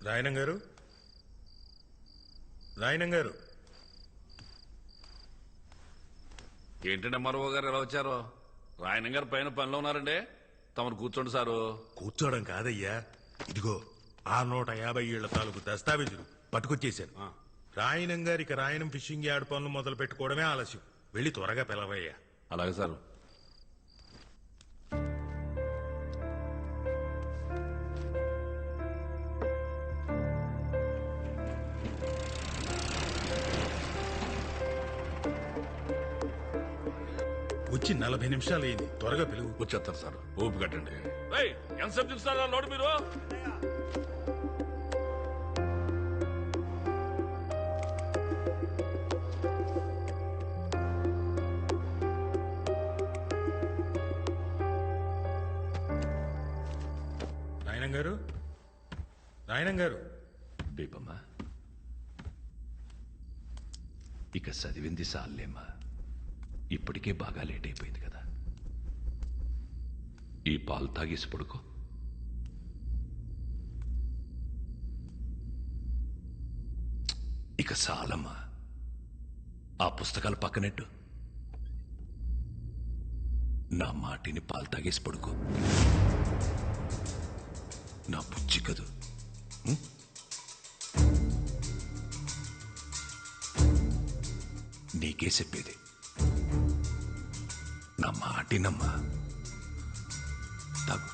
రాయనం గారు, రాయనం గారు. ఏంటంటే మరో గారు ఎలా వచ్చారో? రాయనం గారు పైన పనిలో ఉన్నారండి. తమరు కూర్చోండి సారు. కూర్చోవడం కాదయ్యా, ఇదిగో ఆ 150 ఏళ్ల తాలూకు దస్తావేజులు పట్టుకొచ్చేశాను. రాయనం గారికి రాయనం ఫిషింగ్ యార్డ్ పనులు మొదలు పెట్టుకోవడమే ఆలస్యం. వెళ్ళి త్వరగా పిలవయ్యా. అలాగే సార్. వచ్చి 40 నిమిషాలు అయింది, త్వరగా పిలువు. వచ్చేస్తారు సార్, ఓపి కట్టండి. ఎంతసేపు చూస్తారా లోడు మీరు? రాయనం గారు, రాయనం గారు. బేబమ్మా, ఇక చదివింది సాలేమ్మా. ఇప్పటికే బాగా లేట్ అయిపోయింది కదా. ఈ పాలు తాగేసి పడుకో. ఇక చాలమ్మా, ఆ పుస్తకాలు పక్కనెట్టు. నా మాటిని పాలు తాగేసి పడుకో. నా బుజ్జి కదూ. నీకే చెప్పేది, నా మాటినమ్మా. తాగు,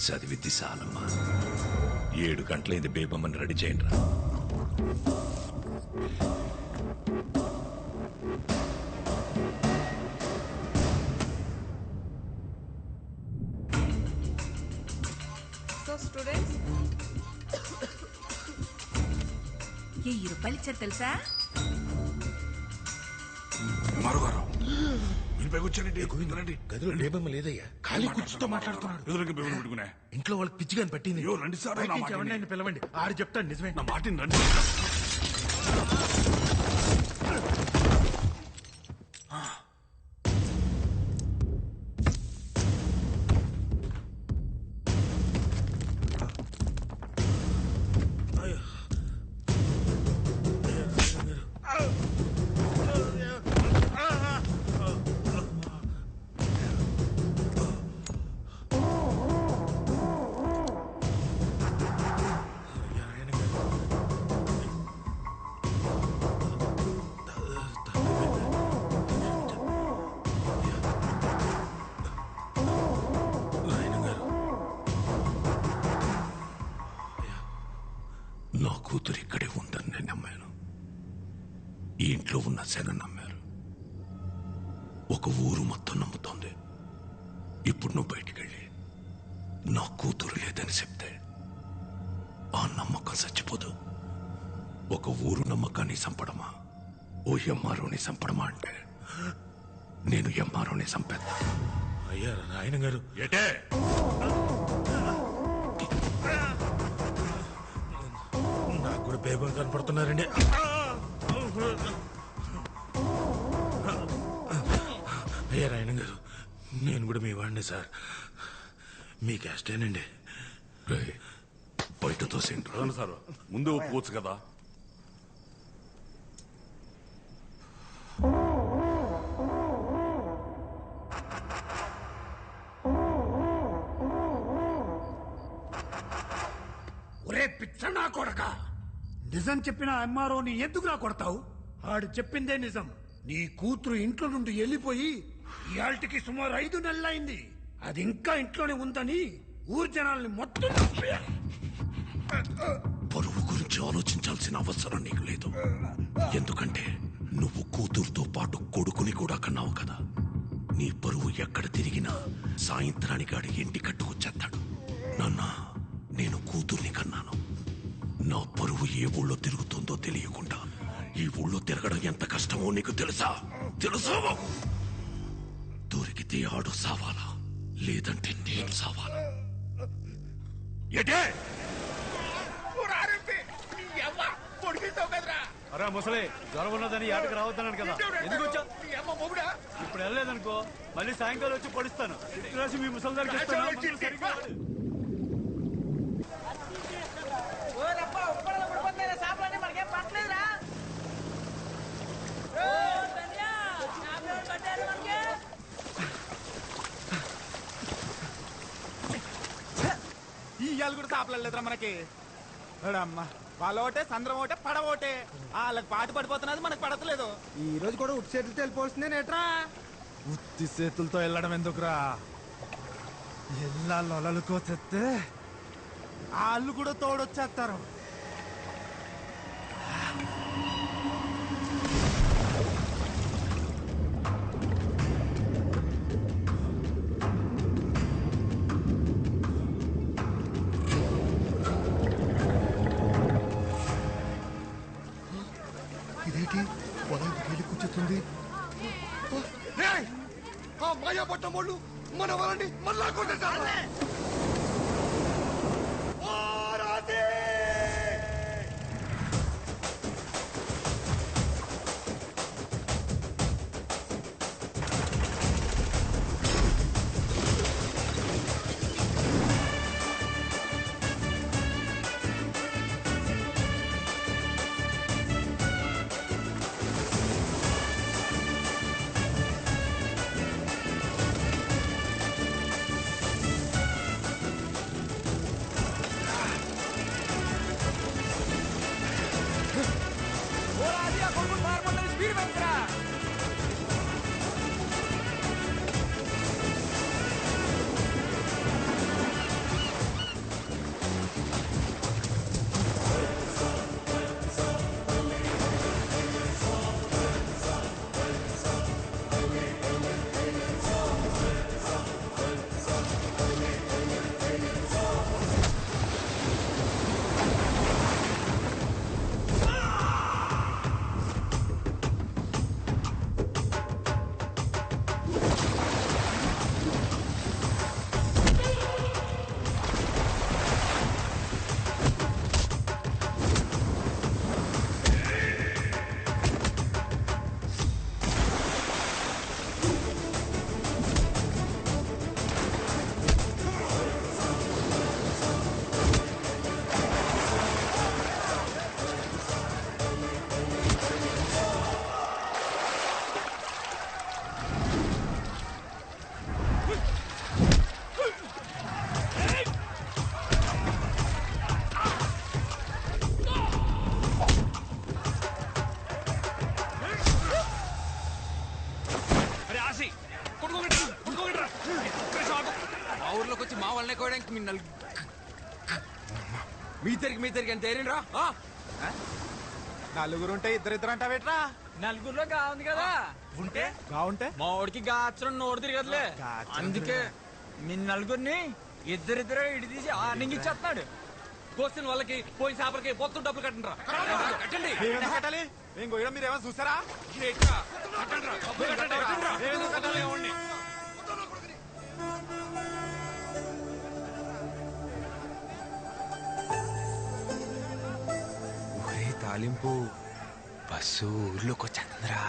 చదివిద్ది చాలమ్మా. 7 గంటలైంది. బేబమ్మని రెడీ చేయండి రా. స్టూడెంట్స్, 1000 రూపాయలు ఇచ్చారు తెలుసా? మరోగారు ఇంటిపై కూర్చోండి. గదిలో బేబమ్మ లేదయ్యా, ఖాళీ కూర్చుతో మాట్లాడుతున్నాడు. ఎదురుగా బేబుని పెట్టుకునే ఇంట్లో వాళ్ళకి పిచ్చిగాని పట్టింది. రండి సార్, ఎవరినైనా పిలవండి, ఆడు చెప్తాడు నిజమే. నా మాటిని రండి. నా కూతురు ఇక్కడే ఉందని నేను నమ్మాను. ఈ ఇంట్లో ఉన్న శన నమ్మారు. ఒక ఊరు మొత్తం నమ్ముతోంది. ఇప్పుడు నువ్వు బయటికెళ్ళి నా కూతురు లేదని చెప్తే ఆ నమ్మకం చచ్చిపోదు. ఒక ఊరు నమ్మకాన్ని చంపడమా, ఓ ఎంఆర్ఓని చంపడమా అంటే నేను ఎంఆర్ఓని చంపేద్దా. అయ్యా రాయనం గారు. ఏటే నాకు కూడా బేబం కనపడుతున్నారండి. అయ్యా రాయనం గారు, నేను కూడా మీ వాడిని సార్. మీ క్యాస్టేనండి. బయట తోసేంటి సార్, ముందు ఒప్పుకోవచ్చు కదా. ఒరే పిచ్చనా కొడక, నిజం చెప్పిన ఎంఆర్ఓని ఎందుకులా కొడతావు? ఆడు చెప్పిందే నిజం. నీ కూతురు ఇంట్లో నుండి వెళ్ళిపోయి ఇయాల్టికి సుమారు 5 నెలలైంది. అది ఇంకా ఇంట్లోనే ఉందని ఊరు జనాల్ని మొత్తం పరువు గురించి ఆలోచించాల్సిన అవసరం నీకు లేదు. ఎందుకంటే నువ్వు కూతురుతో పాటు కొడుకుని కూడా కన్నావు కదా. నీ పరువు ఎక్కడ తిరిగినా సాయంత్రానికి అడిగి ఇంటి కట్టుకొచ్చేస్తాడు. నాన్న, నేను కూతుర్ని కన్నాను. నా పరువు ఏ ఊళ్ళో తిరుగుతుందో తెలియకుండా ఈ ఊళ్ళో తిరగడం ఎంత కష్టమో నీకు తెలుసా? తెలుసా? దొరికితే ఆడు సావాలా, లేదంటే నేను సావాలా? ఎటే అరే ముసలి, జ్వరం ఉన్నదని ఆటకు రావద్దన్నాను కదా, ఎందుకు వచ్చా? ఇప్పుడు వెళ్ళలేదనుకో మళ్ళీ సాయంకాలం వచ్చి పడుస్తాను. రాసి మీ ముసలి దగ్గరికి వాళ్ళు కూడా సాపలేదురా మనకి. అమ్మా వాళ్ళ ఒకటే సంద్రం ఒకటే పడవ ఒకటే, వాళ్ళకి పాటు పడిపోతున్నది మనకు పడతలేదు. ఈ రోజు కూడా ఉట్టి చేతులతో వెళ్ళిపోవలసిందే నేట్రా. ఉత్తి చేతులతో వెళ్ళడం ఎందుకురా, ఎల్లా లొలలుకో తెస్తే వాళ్ళు కూడా తోడొచ్చేస్తారు. ఇదేంటి పొలం వెళ్ళి కూర్చుంది? మాయా పట్టం వాళ్ళు మన వాళ్ళని మళ్ళా కొట్టేశారు. మీ తిరిగి ఎంత ఏరిరా? నలుగురు ఉంటే ఇద్దరిద్దరు అంటావేట్రా? నలుగురిలో కావుంది కదా. ఉంటే బాగుంటే మా వాడికి గాచరం నోడు తిరగదులే, అందుకే మీ నలుగురిని ఇద్దరిద్దరు ఇడి తీసి ఆనింగిచ్చేస్తున్నాడు. కోసిన వాళ్ళకి పోయి చేపలకి మొత్తం డబ్బులు కట్టండి. కట్టండి. కట్టాలి మేము పోయడం మీరు ఏమైనా చూసారా? తాలింపు బస్సు ఊర్లోకి వచ్చేంద్రా.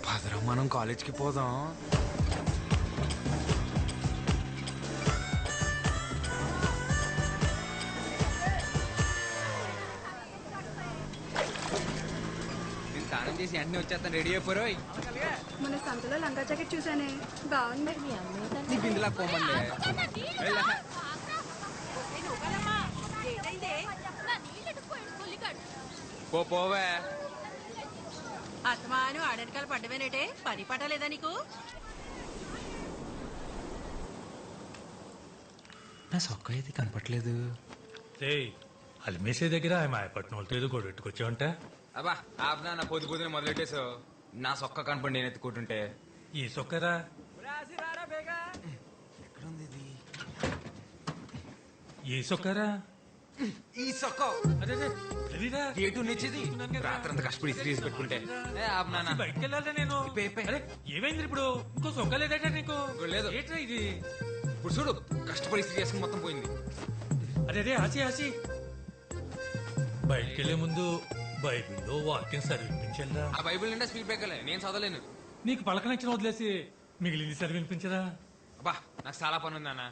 పదరం మనం కాలేజ్కి పోదాం. నేను స్నానం చేసి వెంటనే వచ్చేస్తాను. రెడీ అయిపోరు. మన సంతలో లంగా జాకెట్ చూసానే, బాగుంది. నీ బిందులా పోమంది. పోవే. అత్తమాను ఆడనకాలు పడ్డమేనేటే, పని పట్టలేదా నీకు? నా సొక్క అయితే కనపట్లేదు. అలిమేసే దగ్గర ఆమె ఆయపట్నం వాళ్ళతో ఏదో గొడవ పెట్టుకొచ్చావంట. అబ్బా ఆపనా, నా పొద్దు పొద్దున మొదలెట్టేసావు. నా సొక్క కనపడి నేను ఎత్తుకుంటుంటే. ఈ సొక్కరా ఎక్కడుంది ఇది? ఈ సొక్కరా ఈ సొక్క గేటు నిచ్చేది. రాత్రంతా కష్టపడి తీసి పెట్టుకుంటే బయటకు వెళ్ళాలా నేను? ఏమైంది ఇప్పుడు? ఇంకో సొక్క లేదట నీకు? లేదు. ఏంట్రా ఇది? ఇప్పుడు చూడు, కష్టపడి చేసుకుని మొత్తం పోయింది. అరే ఆచి బయటకు వెళ్లే ముందు బైబిల్లో వాక్యం చదివించరా. ఆ బైబిల్ నిండా స్పీడ్ బ్రేకర్లే, నేను చదవలేను. నీకు పలకనచ్చిన వదిలేసి మిగిలింది చదివించరా. అబ్బా నాకు చాలా పని ఉంది అన్న.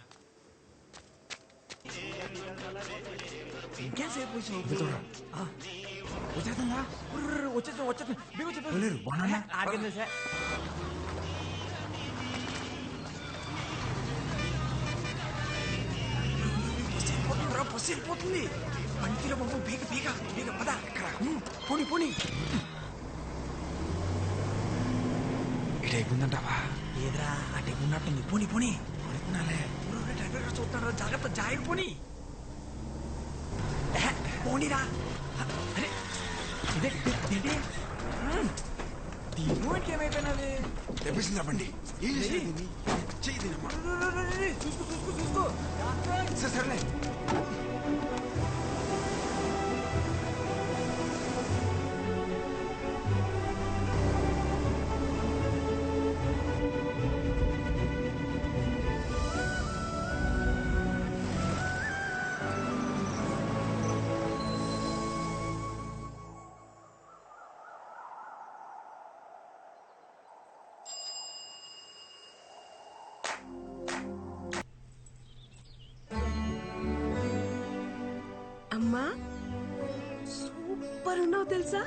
ఇంకేసేపు వచ్చేస్తుందా? వచ్చేస్తుంది. వెళ్ళిపోతుంది బండిలో బాబు బీగ బీగ బీగ పద పోనీ పోనీ ఇటు అయిపోయిందంటావా ఏదిరా అటు అయిపోయినట్టుంది పోనీ పోనీ అనుకున్నాలే డ్రైవర్ గారు చూస్తాడు జాగ్రత్త జాయిడ్ పోనీ పోనీరా అరే ఇదే ఏంటి దీనికి ఏమైపోయినది తెప్పిసిందా బండి చూసుకో సరేలే అమ్మా సూపర్ ఉన్నావు తెలుసా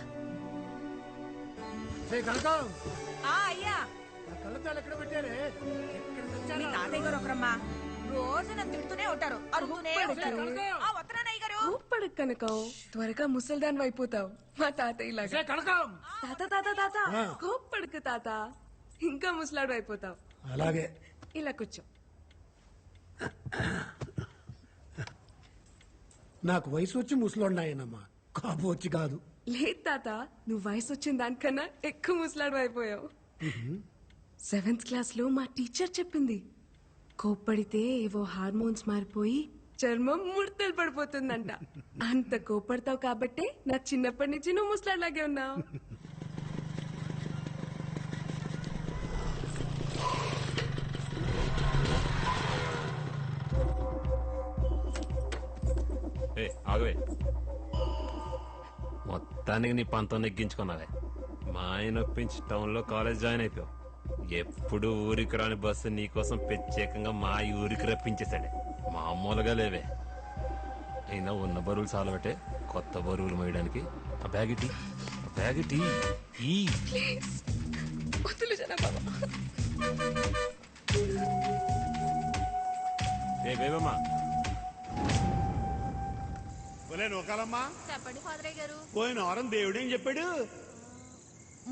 కనకం అయ్యా నా కళ్ళద్దాలు ఎక్కడ పెట్టారే ఎక్కడ మీ తెచ్చారా? తాతయ్య గారు ఒకరమ్మా రోజు నన్ను తిడుతూనే ఉంటారు అరుగుతూనే ఉంటారు వస్తున్నాను అయ్య గారు ఊపడకు కనకం త్వరగా ముసల్దాన్ అయిపోతావు మా తాతయ్య లాగా కనకం తాత తాత తాత కోప్పడుకు తాత ఇంకా ముసలాడు అయిపోతావు అలాగే ఇలా కూర్చో నాకు వయసు వచ్చి ముసలోన్నాయనమ్మా కాపు వచ్చి కాదు లేదు తాత నువ్వు వయసు వచ్చిన దానికన్నా ఎక్కువ ముసలాడు అయిపోయావు 7th క్లాస్ లో మా టీచర్ చెప్పింది కోప్పడితే ఏవో హార్మోన్స్ మారిపోయి చర్మం ముడతలు పడిపోతుందంట అంత కోప్పడతావు కాబట్టే నాకు చిన్నప్పటి నుంచి నువ్వు ముసలాడ్లాగే ఉన్నావు ఆగవే మొత్తానికి నీ పంతం నెగ్గించుకున్నావే మా ఆయన ఒప్పించి టౌన్లో కాలేజ్ జాయిన్ అయిపోయావు ఎప్పుడు ఊరికి రాని బస్సు నీకోసం ప్రత్యేకంగా మా ఊరికి రప్పించేశాడే మామూలుగా లేవే అయినా ఉన్న బరువులు చాలబట్టే కొత్త బరువులు మోయడానికి ఆ బ్యాగిటీ ఈ వద్దులు జనాబాబా ఏ బేబమ్మా నూకాలమ్మా చెప్పండి ఫాదరయ్య గారు పోయిన వారం దేవుడేం చెప్పాడు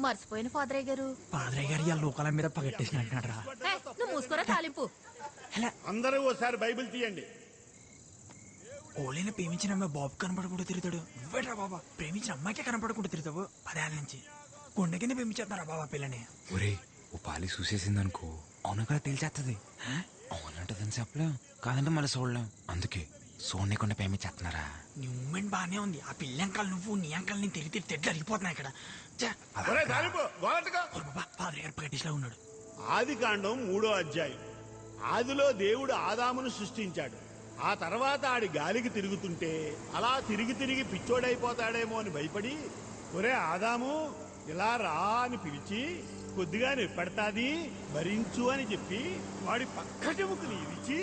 మర్చిపోయిన ఫాదరయ్య గారు పాదరయ్య గారు ఇవాళ లోకాల మీద పగట్టేసిన అంటున్నాడు రా నువ్వు మూసుకోరా తాలింపు అందరూ ఓసారి బైబిల్ తీయండి ఓలైన ప్రేమించిన అమ్మాయి బాబు కనపడకుండా తిరుగుతాడు నువ్వేట్రా బాబా ప్రేమించిన అమ్మాయికే కనపడకుండా తిరుగుతావు 10 ఏళ్ళ నుంచి కొండ కింద ప్రేమించేస్తున్నారా బాబా పిల్లని ఒరే ఓ పాలి చూసేసిందనుకో అవును కదా తెలిసేస్తుంది అవునంటదని చెప్పలేం కాదంటే మళ్ళీ చూడలేం అందుకే చూడకుండా ప్రేమించేస్తున్నారా నీ మూమెంట్ బానే ఉంది ఆ పిల్ల అంకాలు నువ్వు నీ అంకాలు నేను తిరిగి తెడ్లు అరిగిపోతున్నాయి ఇక్కడ బాబా ఫాదర్ గారు పగటిలా ఉన్నాడు ఆది కాండం 3వ అధ్యాయం ఆదిలో దేవుడు ఆదామును సృష్టించాడు ఆ తర్వాత ఆడి గాలికి తిరుగుతుంటే అలా తిరిగి తిరిగి పిచ్చోడైపోతాడేమో అని భయపడి ఒరే ఆదాము ఇలా రా అని పిలిచి కొద్దిగా నిప్పడతాది భరించు అని చెప్పి వాడి పక్క చెముకుని ఇరిచి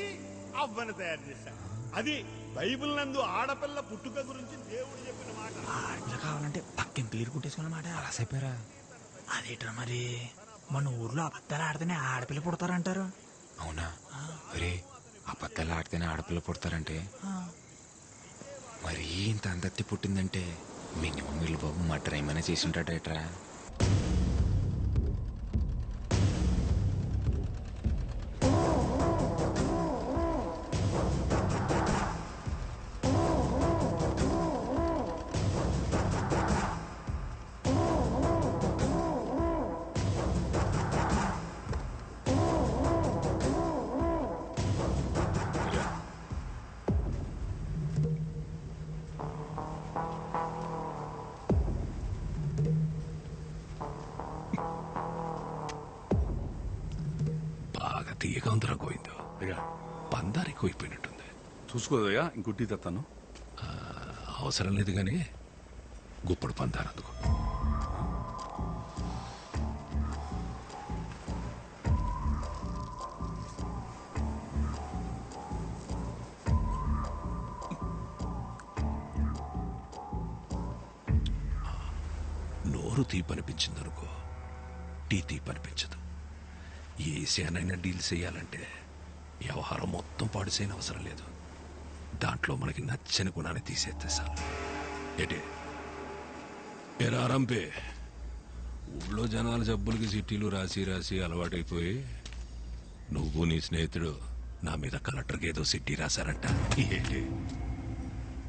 అవ్వను తయారు చేశాడు అది బైబిల్ నందు ఆడపిల్ల పుట్టుక గురించి దేవుడు చెప్పిన మాట ఆడపిల్ల కావాలంటే పక్కన క్లియర్ కుట్టేసుకున్నమాట అలా చెప్పారా అదేట్రా మరి మన ఊర్లో అబద్ధాలు ఆడితేనే ఆడపిల్ల పుడతారంటారు అవునా ఒరే అబద్ధాలు ఆడితేనే ఆడపిల్ల పుడతారంటే మరీ ఇంత అందత్తి పుట్టిందంటే మినిమం వీళ్ళు బాబు మటర్ ఏమైనా చేసి ఉంటాడేట్రా బాగా తీయగా ఉందిరా గోవిందో పందారు ఎక్కువైపోయినట్టుంది చూసుకోదయ్యా ఇంకొట్టి తెస్తాను అవసరం లేదు కానీ గుప్పడు పందారు అందుకు నోరు తీపనిపించిందనుకో టీ తీపనిపించదు ఏ సేనైనా డీల్ చేయాలంటే వ్యవహారం మొత్తం పాడు చేయని అవసరం లేదు దాంట్లో మనకి నచ్చని గుణాన్ని తీసేస్తే చాలు. ఏటే ఏరా రంపే, ఊళ్ళో జనాల జబ్బులకి చిట్టీలు రాసి రాసి అలవాటైపోయి నువ్వు నీ స్నేహితుడు నా మీద కలెక్టర్కి ఏదో సిట్టి రాశారంట. ఏంటి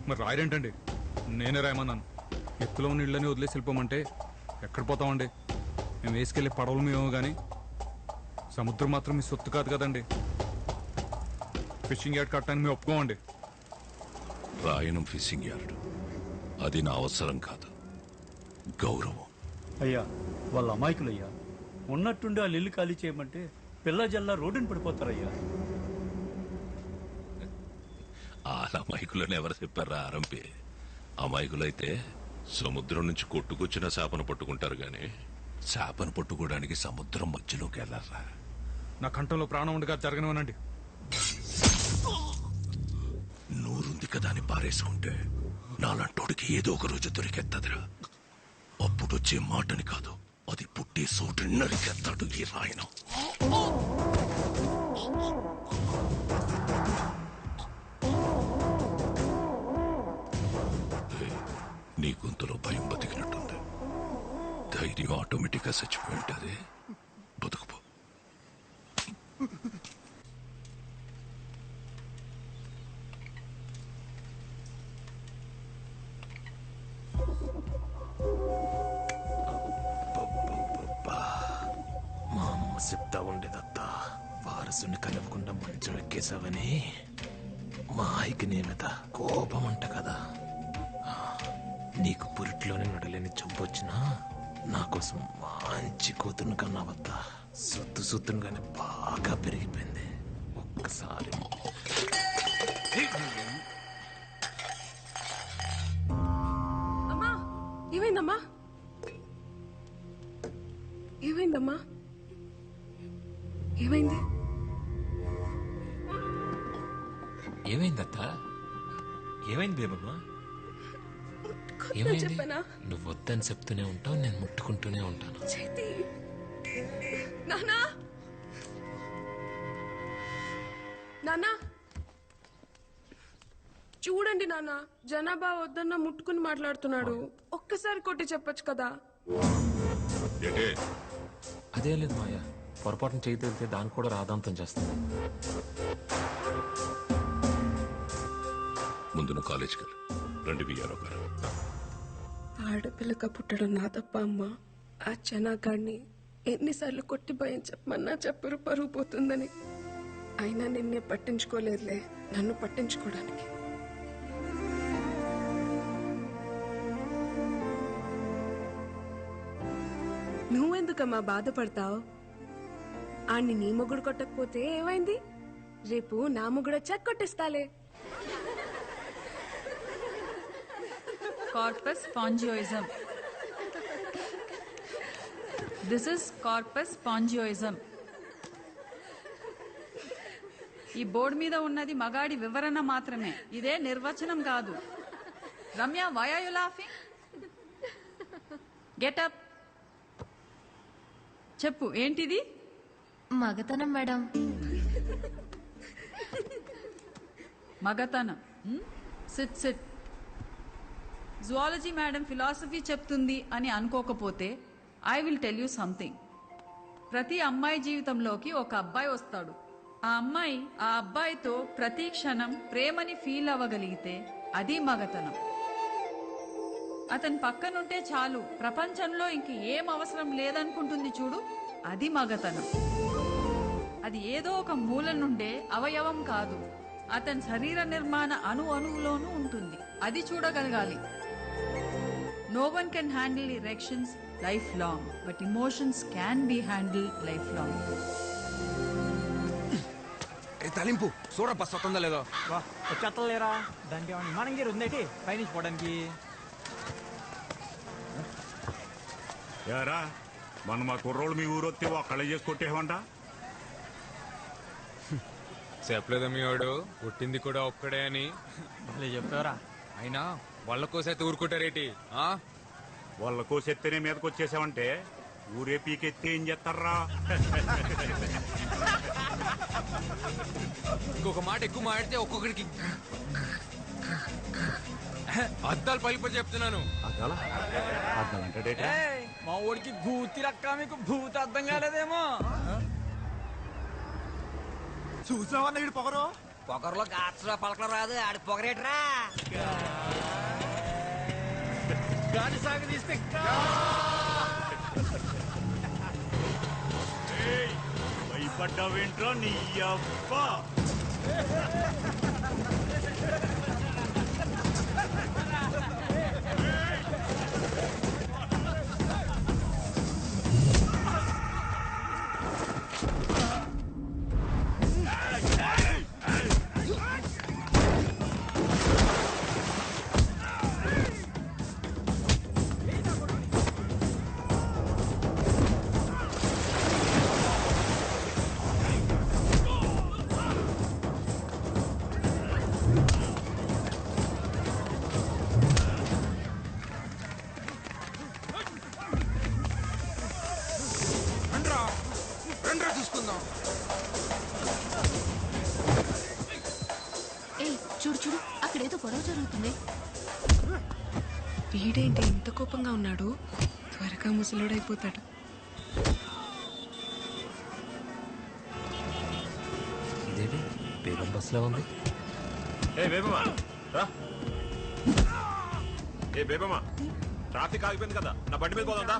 మరి రాయరేంటండి? నేనే రాయమన్నాను. ఎత్తులో ఉన్న ఇళ్ళని వదిలేసి వెళ్ళిపోమంటే ఎక్కడ పోతామండి? మేము వేసుకెళ్ళి పడవలు మేము కానీ సముద్రం మాత్రం మీ సొత్తు కాదు కదండి. ఫిషింగ్ యార్డ్ కట్టడానికి మేము ఒప్పుకోమండి. రాయనం ఫిషింగ్ యార్డ్ అది నా అవసరం కాదు, గౌరవం. అయ్యా వాళ్ళ అమాయకులయ్యా. ఉన్నట్టుండి వాళ్ళు ఇల్లు ఖాళీ చేయమంటే పిల్ల జల్లా రోడ్డుని పడిపోతారయ్యా. వాళ్ళ అమాయకులని ఎవరు చెప్పారా ఆరంపి? అమాయకులైతే సముద్రం నుంచి కొట్టుకొచ్చిన చేపను పట్టుకుంటారు గాని చేపను పట్టుకోవడానికి సముద్రం మధ్యలోకి వెళ్ళారా? నా కంఠంలో ప్రాణం ఉండగా జరగనివ్వనండి. నూరుంది కదా అని పారేసుకుంటే నాలంటోడికి ఏదో ఒక రోజు దొరికెత్తదిరా. అప్పుడు వచ్చే మాటని కాదు, అది పుట్టే చోటు నరికెత్తాడు ఈ రాయనం. నీ గొంతులో భయం బతికినట్టుంది. ధైర్యం ఆటోమేటిక్ గా చచ్చిపోయి ఉంటుంది. బతుకుపో. మా అమ్మ చెప్తా ఉండేదత్తా, వారసుని కలవకుండా మంచం ఎక్కేసావని. మా ఆయికి నీ మీద కోపం అంట కదా. నీకు పురిట్లోనే నడలేని చంపొచ్చినా నా కోసం మంచి కూతురుని కన్నావత్తా. సొత్తును కానీ బాగా పెరిగిపోయింది. ఒక్కసారి అమ్మా, ఏమైందమ్మా? ఏమైందమ్మా? ఏమైంది? ఏమైందత్తా? ఏమైంది బేబమ్మా? చెప్పనా? నువ్వు వద్దని చెప్తూనే ఉంటావు, నేను ముట్టుకుంటూనే ఉంటాను. చేతి నానా, నానా చూడండి నాన్న, జనాభా వద్దన్న ముట్టుకుని మాట్లాడుతున్నాడు. ఒక్కసారి కొట్టి చెప్పొచ్చు కదా. అదే లేదు మాయా, పొరపాటున చేయి తేలితే దాన్ని కూడా రాదాంతం చేస్తుంది. ముందు నువ్వు కాలేజ్కి వెళ్ళు. రండి బియ్యారో గారు. ఆడపిల్లక పుట్టడం నా తప్ప అమ్మా. ఆ జనాగాడిని ఎన్నిసార్లు కొట్టి భయం చెప్పమన్నా చెప్పరు, పరుగు పోతుందని. అయినా నిన్నే పట్టించుకోలేదులే, నన్ను పట్టించుకోవడానికి. నువ్వెందుకమ్మా బాధపడతావు? ఆడిని నీ మొగుడు కొట్టకపోతే ఏమైంది? రేపు నా మొగుడు వచ్చాక కొట్టిస్తాలే. Corpus spongiosum. This is corpus spongiosum. ఈ బోర్డు మీద ఉన్నది మగాడి వివరణ మాత్రమే, ఇదే నిర్వచనం కాదు. Ramya, why are you laughing? Get up. చెప్పు, ఏంటిది? మగతనం మేడం. మగతనం. SIT SIT. Zoology madam philosophy చెప్తుంది అని అనుకోకపోతే I will tell you something. ప్రతి అమ్మాయి జీవితంలోకి ఒక అబ్బాయి వస్తాడు. ఆ అమ్మాయి ఆ అబ్బాయితో ప్రతి క్షణం ప్రేమని ఫీల్ అవ్వగలిగితే అది మగతనం. అతని పక్కనుంటే చాలు, ప్రపంచంలో ఇంక ఏం అవసరం లేదనుకుంటుంది చూడు, అది మగతనం. అది ఏదో ఒక మూల నుండే అవయవం కాదు, అతని శరీర నిర్మాణ అణువులోనూ ఉంటుంది. అది చూడగలగాలి. No one can handle erections lifelong, but emotions can be handled lifelong. తలింపు Sura bus వస్తుందో లేదో. వచ్చేస్తలేరా? దానికి ఏమన్నా విమానం గేరు ఉందేటి పైనుంచి పోవడానికి? యారా మన మా కుర్రోళ్ళు మీ ఊరు వస్తే ఒక్కళ్ళే చేసి కొట్టేమంట. చెప్పలేదా మీ వాడు పుట్టింది కూడా ఒక్కడే అని? భలే చెప్పారా? అయినా వాళ్ళ కోసైతే ఊరుకుంటారేటి? వాళ్ళ కోసెత్తేనే మీదకి వచ్చేసావంటే ఊరే పీకెత్తే ఏం చేస్తారా? ఇంకొక మాట ఎక్కువ మాడితే ఒక్కొక్కడికి అద్దాలు పలిప చెప్తున్నాను. ఏయ్, మా ఊడికి భూతి రక్క మీకు భూతి అర్థం కాలేదేమో. చూసావా వీడు పొగరు? పొగరులో గాత్ర పలకలు రాదు, ఆడి పొగరేట్రా. గాలి సాగదీస్తే భయపడ్డావేంట్రా నీ అబ్బ? చూసుకుందాం. ఏయ్ చూడు చూడు, అక్కడేదో గొడవ జరుగుతుంది. వీడేంటి ఇంత కోపంగా ఉన్నాడు? త్వరగా ముసలోడైపోతాడు. ఇదేంటి బేగం బస్సులో ఉంది? ఏ బేబమ్మా రా. ఏ బేబమ్మా, ట్రాఫిక్ ఆగిపోయింది కదా, నా బండి మీద పోదా?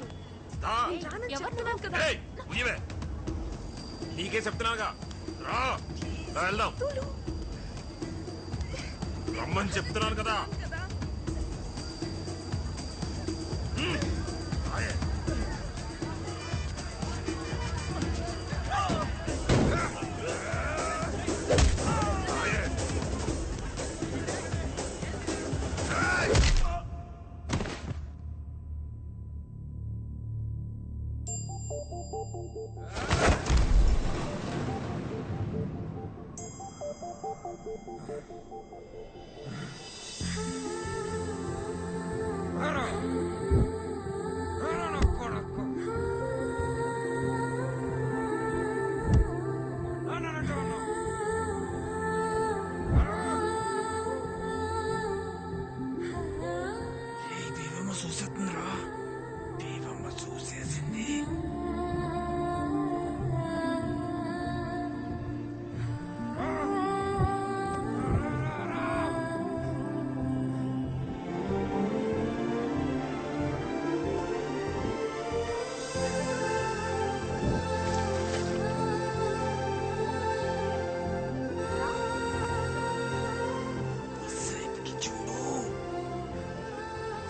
నీకే చెప్తున్నాగా, రా వెళ్దాం. రమ్మని చెప్తున్నాను కదా. చూసేస్తుందిరా, దేవమ్మ చూసేసింది.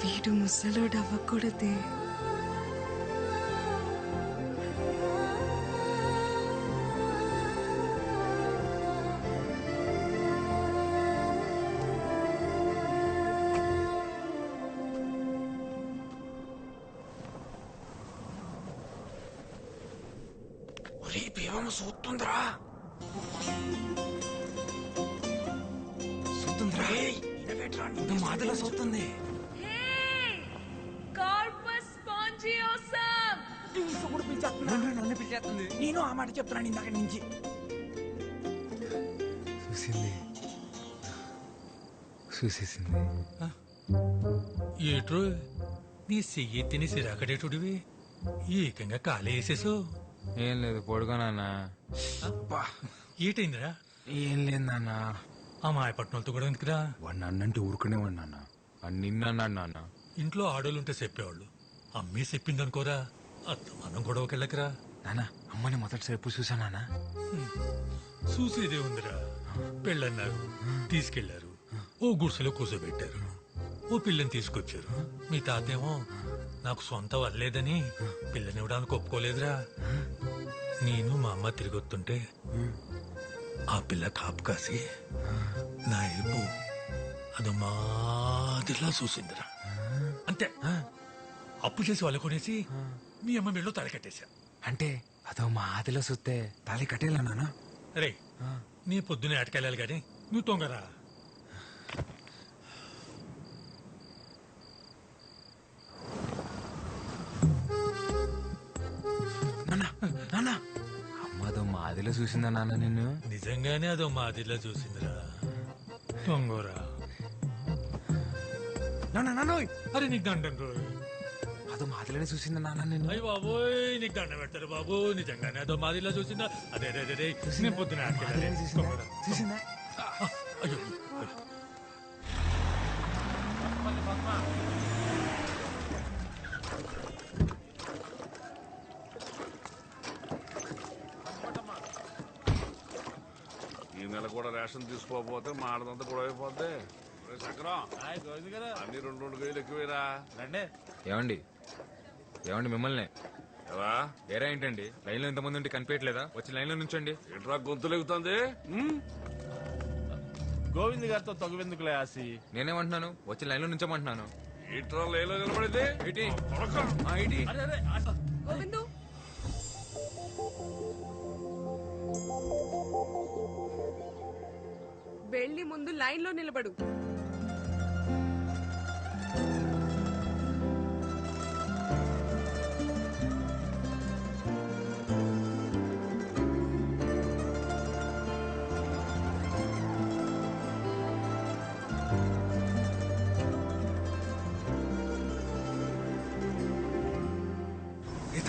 వీడు ముసలోడు అవ్వకూడదే. దేవమ్మ చూస్తుందిరా, చూస్తుందిరా. మాదిలో చూస్తుంది. నన్ను పిలిచేస్తుంది. నేను ఆ మాట చెప్తున్నాను ఇందాక నుంచి. చూసేసింది. ఏట్రో నీ చెయ్యి తిని సిరాకడేటుడివి ఏకంగా కాలే వేసేసు. ఏం లేదు, పొడుగా నాన్న. ఏటైందిరా? ఏం లేదు నాన్న. ఆ మాయపట్నంతో కూడా ఎందుకురా? వాడు నన్నంటే ఊరుకునేవాడు నాన్న. నిన్నన్నాడు నాన్న. ఇంట్లో ఆడోళ్ళుంటే చెప్పేవాళ్ళు. అమ్మే చెప్పిందనుకోరా, మనం గొడవకెళ్ళకరా. నాన్న, అమ్మని మొదటిసారి ఎప్పుడు చూసా నాన్న? చూసేదే ఉందిరా. పెళ్ళన్నారు, తీసుకెళ్లారు, ఓ గుడిసెలో కూర్చోబెట్టారు, ఓ పిల్లని తీసుకొచ్చారు. మీ తాతేమో నాకు సొంత వల్లేదని పిల్లనివ్వడానికి ఒప్పుకోలేదురా. నేను మా అమ్మ తిరిగొస్తుంటే ఆ పిల్ల కాపు కాసి నా ఏపు అది మాదిరిలా చూసిందిరా. అంతే, అప్పు చేసి వాళ్ళు కొనేసి మీ అమ్మ మెళ్ళో తాళి కట్టేశా. అంటే అదో మా ఆదిలో చూస్తే తాళి కట్టేలా నాన్న? రే, నీ పొద్దునే అటకెళ్ళాలి గాని నువ్వు తొంగరా. అమ్మదో మా ఆదిలో చూసిందా నాన్న నిన్ను? నిజంగానే అదో మాదిరిలా చూసిందిరా దొంగోరా. అరే నీకు దండం రోయ్. అదో మాదిరినే చూసిందా నాన్న నిన్ను? అయ్యి బాబోయ్ నీకు దండం పెడతారు బాబు. నిజంగానే అదో మాదిరిలా చూసిందా? అదే అదే అదే నేను పొద్దున చూసిందా? అయ్యో ఈ నెల కూడా రేషన్ తీసుకోకపోతే మాడదంతా కూడా అయిపోద్ది. చక్రం అన్ని 2 కేజీలు ఎక్కువేరా. ఏమండి ఏమండి మిమ్మల్ని ఏరా ఏంటండి లైన్ లో ఇంతమంది ఉంటే కనిపించట్లేదా? వచ్చి లైన్ లో నుంచండి. ఎట్రా గొంతులు ఎగుతుంది? గోవింద్ గారితో తగువెందుకులే ఆసి. నేనేమంటున్నాను? వచ్చి లైన్ లో నుంచోమంటున్నాను. ఇట్రా లైన్లో నిలబడింది. గోవిందు వెళ్ళి ముందు లైన్ లో నిలబడు.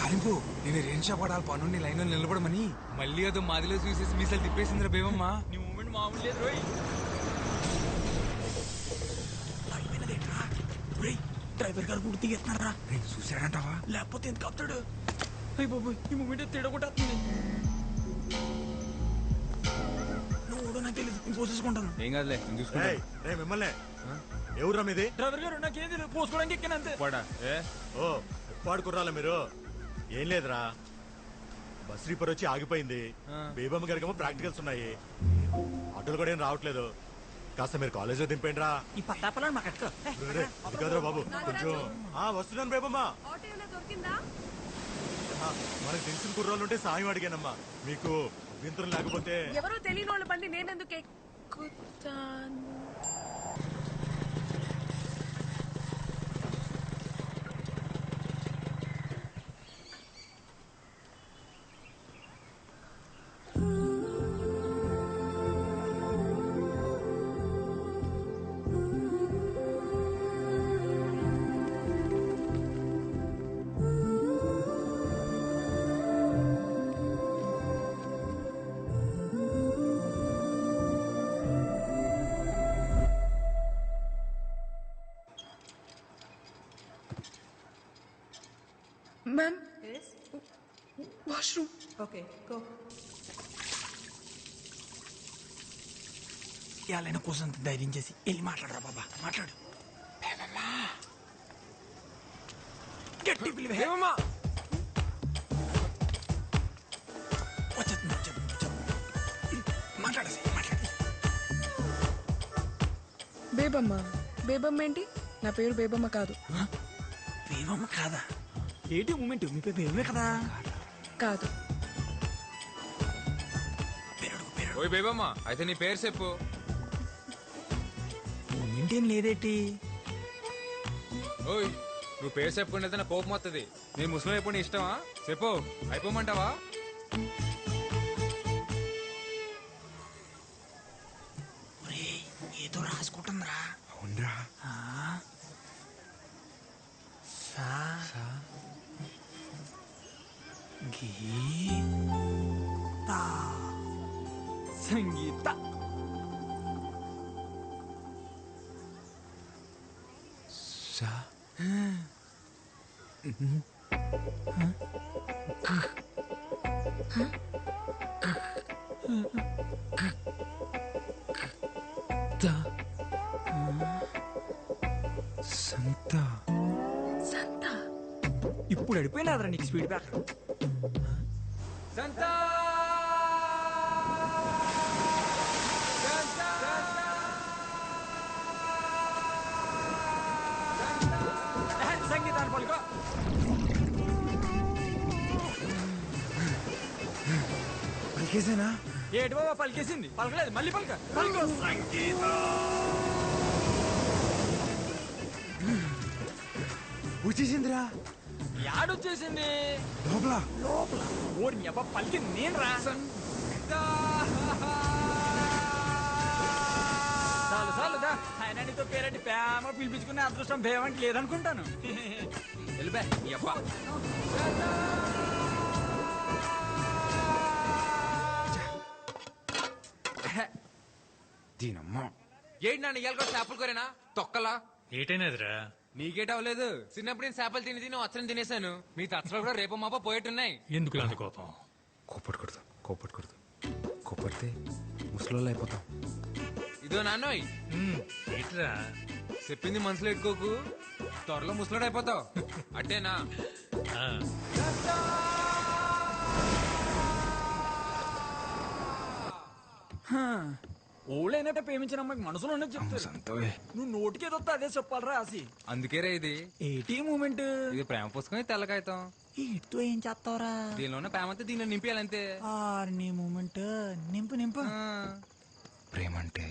తాలింపు నేను రేణుషా పడాలి పనుండి లైన్ లో నిలబడమని మళ్ళీ అదో మాదిలో చూసేసి మీసాలు తిప్పేసిందిరా బేవమ్మా. నీ మూమెంట్ మామూలు లేదు రోయ్. డ్రైవర్ గారు కూడా దిగేస్తున్నారా? చూసాడంటావా? లేకపోతే ఎందుకు ఆపుతాడు? అయ్యి బాబు ఈ మూమెంట్ తిడగొట్టేస్తుంది. నువ్వు నాకు తెలియదు, నేను పోసేసుకుంటాను. ఏం కాదులే నేను చూసుకుంటా. మిమ్మల్ని ఎవరా మీది? డ్రైవర్ గారు నాకేం తెలియదు, పోసుకోవడానికి ఎక్కానంతే. ఓ ఉప్పాడు కుర్రాల మీరు? ఏం లేదురా, బస్ రీపర్ వచ్చి ఆగిపోయింది. బేబమ్మ గారికేమో ప్రాక్టికల్స్ ఉన్నాయి. ఆటోలు కూడా ఏం రావట్లేదు. కాస్త మీరు కాలేజ్ లో దింపేండి రా. ఈ పత్తాపలను మాకు అది కాదురా బాబు, కొంచెం వస్తున్నాను బేబమ్మ. మనకు తెలిసిన కుర్రాళ్ళు ఉంటే సాయం అడిగానమ్మా. మీకు వింతరం లేకపోతే ఎవరో తెలియని వాళ్ళ బండి నేనెందుకు ఎక్కుతాను? Ma'am? Yes? Washroom. Okay, go. ఇవాళ కోసం ధైర్యం చేసి వెళ్ళి మాట్లాడరా బాబా, మాట్లాడు. గట్టి పిలివా. మాట్లాడేసి మాట్లాడు. బేబమ్మ. బేబమ్మ ఏంటి? నా పేరు బేబమ్మ కాదు. బేబమ్మ కాదా? ఏంటి మూమెంట్? మీ పేరు బేబమే కదా? కాదు. ఓయ్ బేబమ్మ, అయితే నీ పేరు చెప్పు. మూమెంట్ ఏం లేదేటి? ఓయ్ నువ్వు పేరు చెప్పుకుంటే నా కోపం వస్తుంది. నేను ముస్లిం అయిపోయి నీ ఇష్టమా? చెప్పు, అయిపోమంటావా? ఏదో రాసుకుంటుందిరా. అవునరా. సంగీత. సంత. సంత. ఇప్పుడు అడిపోయినాదరా నీకు స్పీడ్ బ్రేకర్. సంత. సంగీతాన్ని పలుకో. పలికేసేనా? ఏటి బాబా పలికేసింది? పలకలేదు, మళ్ళీ పలక. పలుకో. వచ్చేసిందిరా. యాడొచ్చేసింది? లోపల. లోపల ఓరి అబ్బా పలికింది నేను రా. చాలు చాలుదా ఆయన నీతో పేరంటి ప్రేమ పిలిపించుకునే అదృష్టం భేమంటి లేదనుకుంటాను. వెళ్ళిపా ఈ అబ్బా. దీనమ్మా ఏంటి నాన్న ఇవాళ కూడా చేపలు కోరేనా తొక్కలా ఏటైనదిరా? నీకేట అవ్వలేదు. చిన్నప్పుడు నేను చేపలు తిని తిని వచ్చని తినేసాను. మీ తచ్చలు కూడా రేపు మాప పోయేట్టున్నాయి. ఎందుకు అంత కోపం? కోపడకూడదు కోపడకూడదు. కోపడితే ముసలోళ్ళు అయిపోతాం. ఇదో నాన్నోయ్ ఏట్రా చెప్పింది మనసులో ఎట్టుకోకు, త్వరలో ముసలోడు అయిపోతావు. అట్టేనా? ఓళ్ళైనట్టే ప్రేమించిన అమ్మాయికి మనసులో ఉన్నది చెప్తారు. నువ్వు నోటికి ఏదో అదే చెప్పాలరా రాసి. అందుకే రా ఇది ఏటీ మూమెంట్. ఇది ప్రేమ పుస్తకం, తెల్ల కాగితం. ఇటుతో ఏం చేస్తావురా? దీనిలోనే ప్రేమ అంతా దీనిలో నింపేయాలంతే. నీ మూమెంట్ నింపు నింపు. ప్రేమ అంటే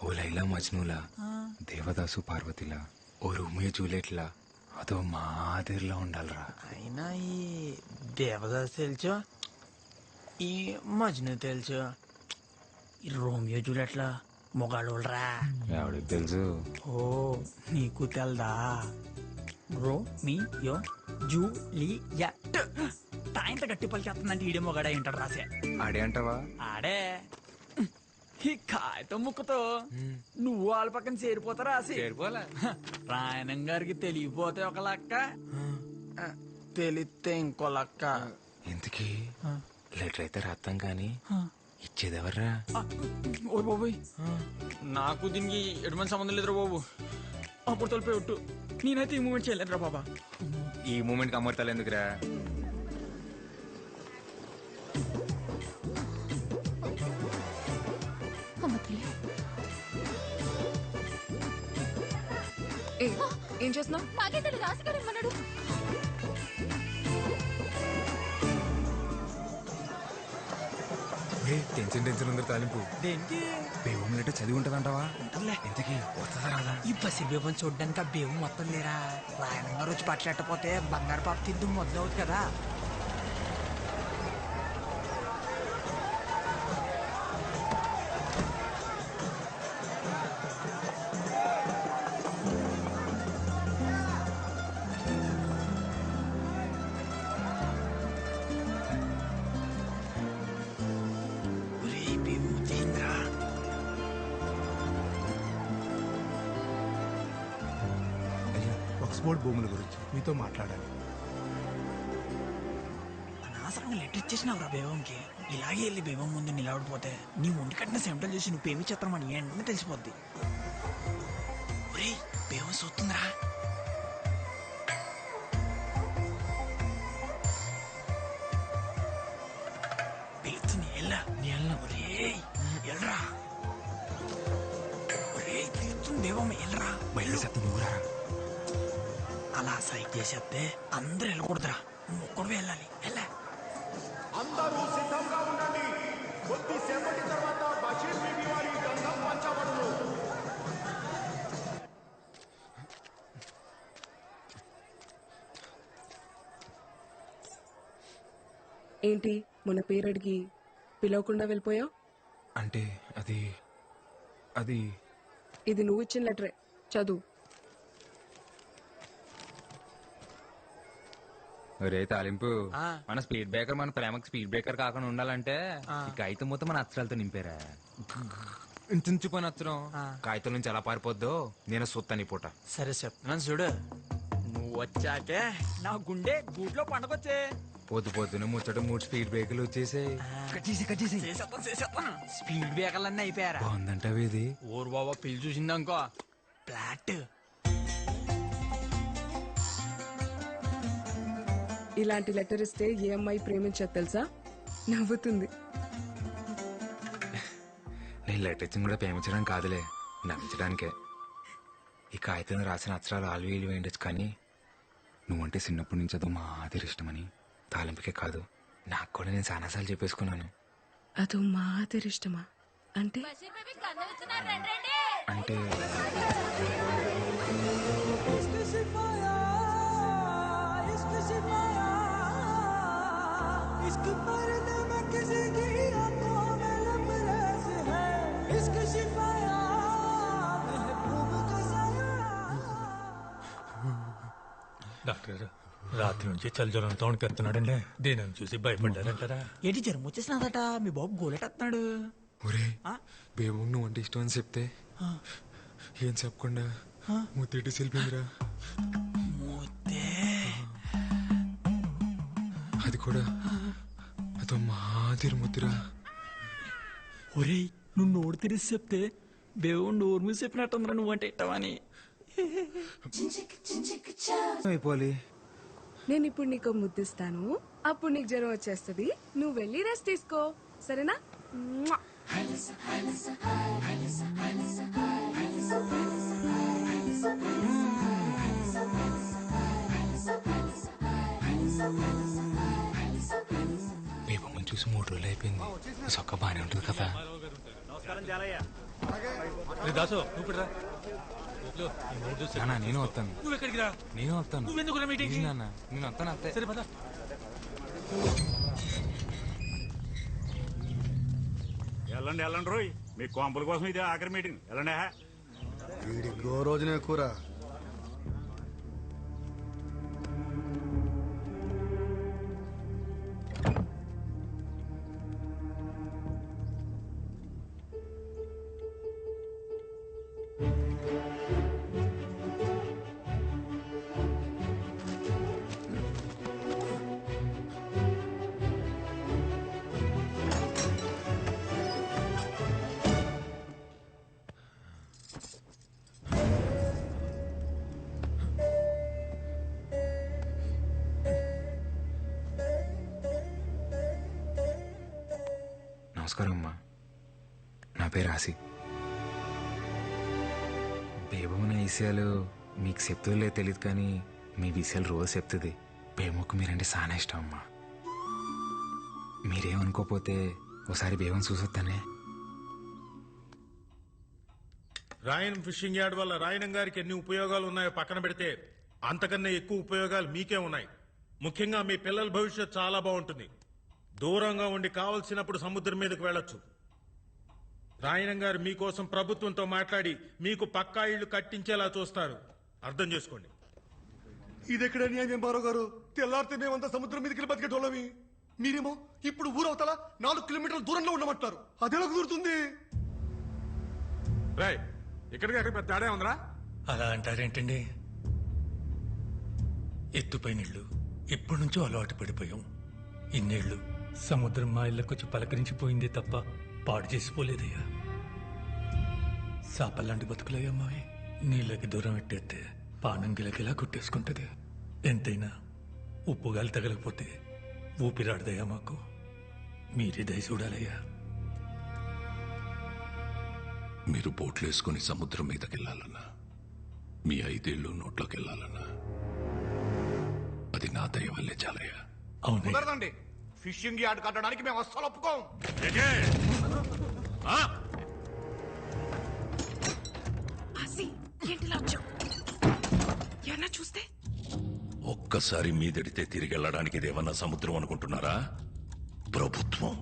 ఓ లైలా మజ్నూలా, దేవదాసు పార్వతిలా, ఓ రోమియో జూలియట్లా, అదో మాదిరిలా ఉండాలరా. అయినా ఈ దేవదాస్ తెలుసు, ఈ మజ్ను తెలుసు, ఈ రోమియో జూలియట్లా మొగాళ్ళరా. ఎవడికి తెలుసు? ఓ నీకు తెల్దా? రోమియో జూలియట్ తాయింత గట్టి పలికి వస్తుందంటే ఈడే మొగాడే ఉంటాడు రాసే. ఆడే అంటావా? ఆడే. ఈ కాగితం ముక్కతో నువ్వు వాళ్ళ పక్కన చేరిపోతారా రాసి. రాయణం గారికి తెలియపోతే ఒక లక్క, తెలిస్తే ఇంకో లక్క. ఎందుకీ లెటర్ అయితే రాస్తాం కానీ ఇచ్చేదెవర్రా? ఓ బాబోయ్, నాకు దీనికి ఎటువంటి సంబంధం లేదురా బాబు. అప్పుడు తొలిపోయి ఒట్టు, నేనైతే ఈ మూమెంట్ చేయలేదురా బాబా. ఈ మూమెంట్ కి అమర్తాలు ఎందుకురా? ఏం చేస్తున్నావు? మాకే తెలియదు, రాసిగారు ఏమన్నాడు? టెన్షన్ టెన్షన్ ఉంది తాలింపు. దేనికి? బేవం లెటర్ చదివి ఉంటదంటావా? ఇంతకీ వస్తుందా రాదా? ఈ పసి బేబం చూడ్డానికి ఆ బేవం మొత్తం లేరా. రాయణం గారు వచ్చి పట్లెట్టపోతే బంగారు పాప తిద్దు మొదలవుతుంది కదా. ఆక్స్ఫోర్డ్ భూముల గురించి మీతో మాట్లాడాలి. అనవసరంగా లెటర్ ఇచ్చేసినావురా బేవంకి. ఇలాగే వెళ్ళి బేవం ముందు నిలబడిపోతే నీ ఒంటి కట్టిన సెంటల్ చేసి నువ్వు పేమి చేస్తామని వెంటనే తెలిసిపోద్ది. ఒరే బేవం చూస్తుందిరా. పిలుస్తుంది ఎల్లా. నీ ఎల్లా. ఒరే ఎల్రా. ఒరే పిలుస్తుంది బేవం ఎల్రా. బయలు చెత్త నువ్వురా. అలా సైట్ చేసేస్తే అందరూ వెళ్ళకూడదురా, నువ్వు ఒక్కడు వెళ్ళాలి. వెళ్ళా. అందరూ సిద్ధంగా ఉండండి. కొద్దిసేపటి తర్వాత బషీర్ బీబీ వారి గంధం పంచబడును. ఏంటి మన పేరు అడిగి పిలవకుండా వెళ్ళిపోయావు? అంటే అది అది ఇది నువ్వు ఇచ్చిన లెటరే, చదువు. ఒరే తాలింపు, మన స్పీడ్ బ్రేకర్ మన ప్రేమకి స్పీడ్ బ్రేకర్ కాకుండా ఉండాలంటే ఈ కాగితం మొత్తం మన అక్షరాలతో నింపారా. ఇంచుపోయిన అక్షరం కాగితం నుంచి ఎలా పారిపోద్దో నేను సొత్తని పూట. సరే చెప్తున్నాను చూడు. నువ్వు వచ్చాకే నా గుండె గూట్లో పండగొచ్చే. పొద్దు పొద్దున ముచ్చట 3 స్పీడ్ బ్రేకర్లు వచ్చేసాయి. స్పీడ్ బ్రేకర్లు అన్నీ అయిపోయారా? బాగుందంటావు ఇది. ఊరు బాబా పిల్లి చూసిందనుకో ఫ్లాట్. ఇలాంటి లెటర్ ఇస్తే ఏ అమ్మాయి ప్రేమించదు తెలుసా? నవ్వుతుంది. నేను లెటర్ ఇచ్చిన కూడా ప్రేమించడం కాదులే, నమ్మించడానికే. ఈ కాగితం రాసిన అక్షరాలు ఆలు వేయచ్చు, కానీ నువ్వంటే చిన్నప్పటి నుంచి అదో మాదిరి ఇష్టమని తాలింపుకే కాదు నాకు కూడా నేను చాలాసార్లు చెప్పేసుకున్నాను. అదో మాదిరి ఇష్టమా అంటే? అంటే इश्क पर డాక్టర్ గారు రాత్రి నుంచి చలి జ్వరంతో వణికెత్తున్నాడండి దీనిని చూసి భయపడ్డారంటారా? ఏంటి జ్వరం వచ్చేసినదట మీ బాబు గోలెట్టేస్తున్నాడు. ఒరే బేబు నువ్వు అంటే ఇష్టం అని చెప్తే ఏం చెప్పకుండా ముత్తేటి సెల్పిందిరా. అది కూడా అదో మాదిరి ముద్దురా. ఒరే నువ్వు నోరు తెరిసి చెప్తే దేవుడు నోరు మీద చెప్పినట్టుందిరా నువ్వంటే ఇట్టవని. అయిపోవాలి. నేను ఇప్పుడు నీకు ముద్దిస్తాను, అప్పుడు నీకు జ్వరం వచ్చేస్తుంది. నువ్వు వెళ్ళి రెస్ట్ తీసుకో, సరేనా? మ్వా. బేబమ్మని చూసి 3 రోజులు అయిపోయింది. సొక్క బాగానే ఉంటుంది కదా. దాసు నువ్వు కూడా నాన్న నేను వస్తాను. నువ్వు ఎక్కడికి రా? నేను వస్తాను. నువ్వెందుకు మీటింగ్? నాన్న నేను వస్తాను అంతే. సరే పద. వెళ్ళండి వెళ్ళండి రోయ్, మీ కొంపల కోసం ఇదే ఆఖరి మీటింగ్. వెళ్ళండి. వీడికి ఓ రోజునే కూర. నమస్కారం అమ్మా, నా పేరు ఆసి. బేబమ్మ నా విషయాలు మీకు చెప్తుందో తెలియదు కానీ మీ విషయాలు రోజు చెప్తుంది. బేబమ్మకు మీరంటే చాలా ఇష్టం అమ్మా. మీరేమనుకోపోతే ఒకసారి బేబం చూసొస్తానే. రాయన్ ఫిషింగ్ యార్డ్ వల్ల రాయనం గారికి ఎన్ని ఉపయోగాలు ఉన్నాయో పక్కన పెడితే అంతకన్నా ఎక్కువ ఉపయోగాలు మీకే ఉన్నాయి. ముఖ్యంగా మీ పిల్లల భవిష్యత్ చాలా బాగుంటుంది. దూరంగా ఉండి కావలసినప్పుడు సముద్రం మీదకు వెళ్ళొచ్చు. రాయనం గారు మీకోసం ప్రభుత్వంతో మాట్లాడి మీకు పక్కా ఇళ్లు కట్టించేలా చూస్తారు. అర్థం చేసుకోండి. ఇదెక్కడ న్యాయం బారో గారు? తెల్లారితే మేమంతా సముద్రం మీదకి బతికేటోళ్ళమి. మీరేమో ఇప్పుడు ఊరవతల 4 కిలోమీటర్ల దూరంలో ఉండమంటారు. అదెలా కుదురుతుంది? ఇక్కడికి అక్కడ పెద్ద తేడా ఉందిరా. అలా అంటారేంటండి? ఎత్తుపై నీళ్లు ఎప్పటి నుంచో అలవాటు పడిపోయాం. ఇన్నేళ్లు సముద్రం మా ఇళ్ళకొచ్చి పలకరించిపోయింది తప్ప పాడు చేసిపోలేదయ్యా. సాపల్లాంటి బతుకులయ్యా మావి. నీళ్ళకి దూరం ఎట్టేస్తే పానం గిలకిలా కొట్టేసుకుంటది. ఎంతైనా ఉప్పుగాలి తగలకపోతే ఊపిరాడదయ్యా మాకు. మీరే దయ చూడాలయ్యా. మీరు బోట్లు వేసుకుని సముద్రం మీదకి వెళ్ళాలన్నా, మీ 5 ఏళ్ళు నోట్లోకి వెళ్ళాలన్నా అది నా దయ వల్లే చాలయ్యా. కుదరదండి. ఫిషింగ్ యార్డ్ కట్టడానికి మేము అస్సలు ఒప్పుకోం. చూస్తే ఒక్కసారి మీదడితే తిరిగి వెళ్ళడానికి ఇదేమన్నా సముద్రం అనుకుంటున్నారా? ప్రభుత్వం.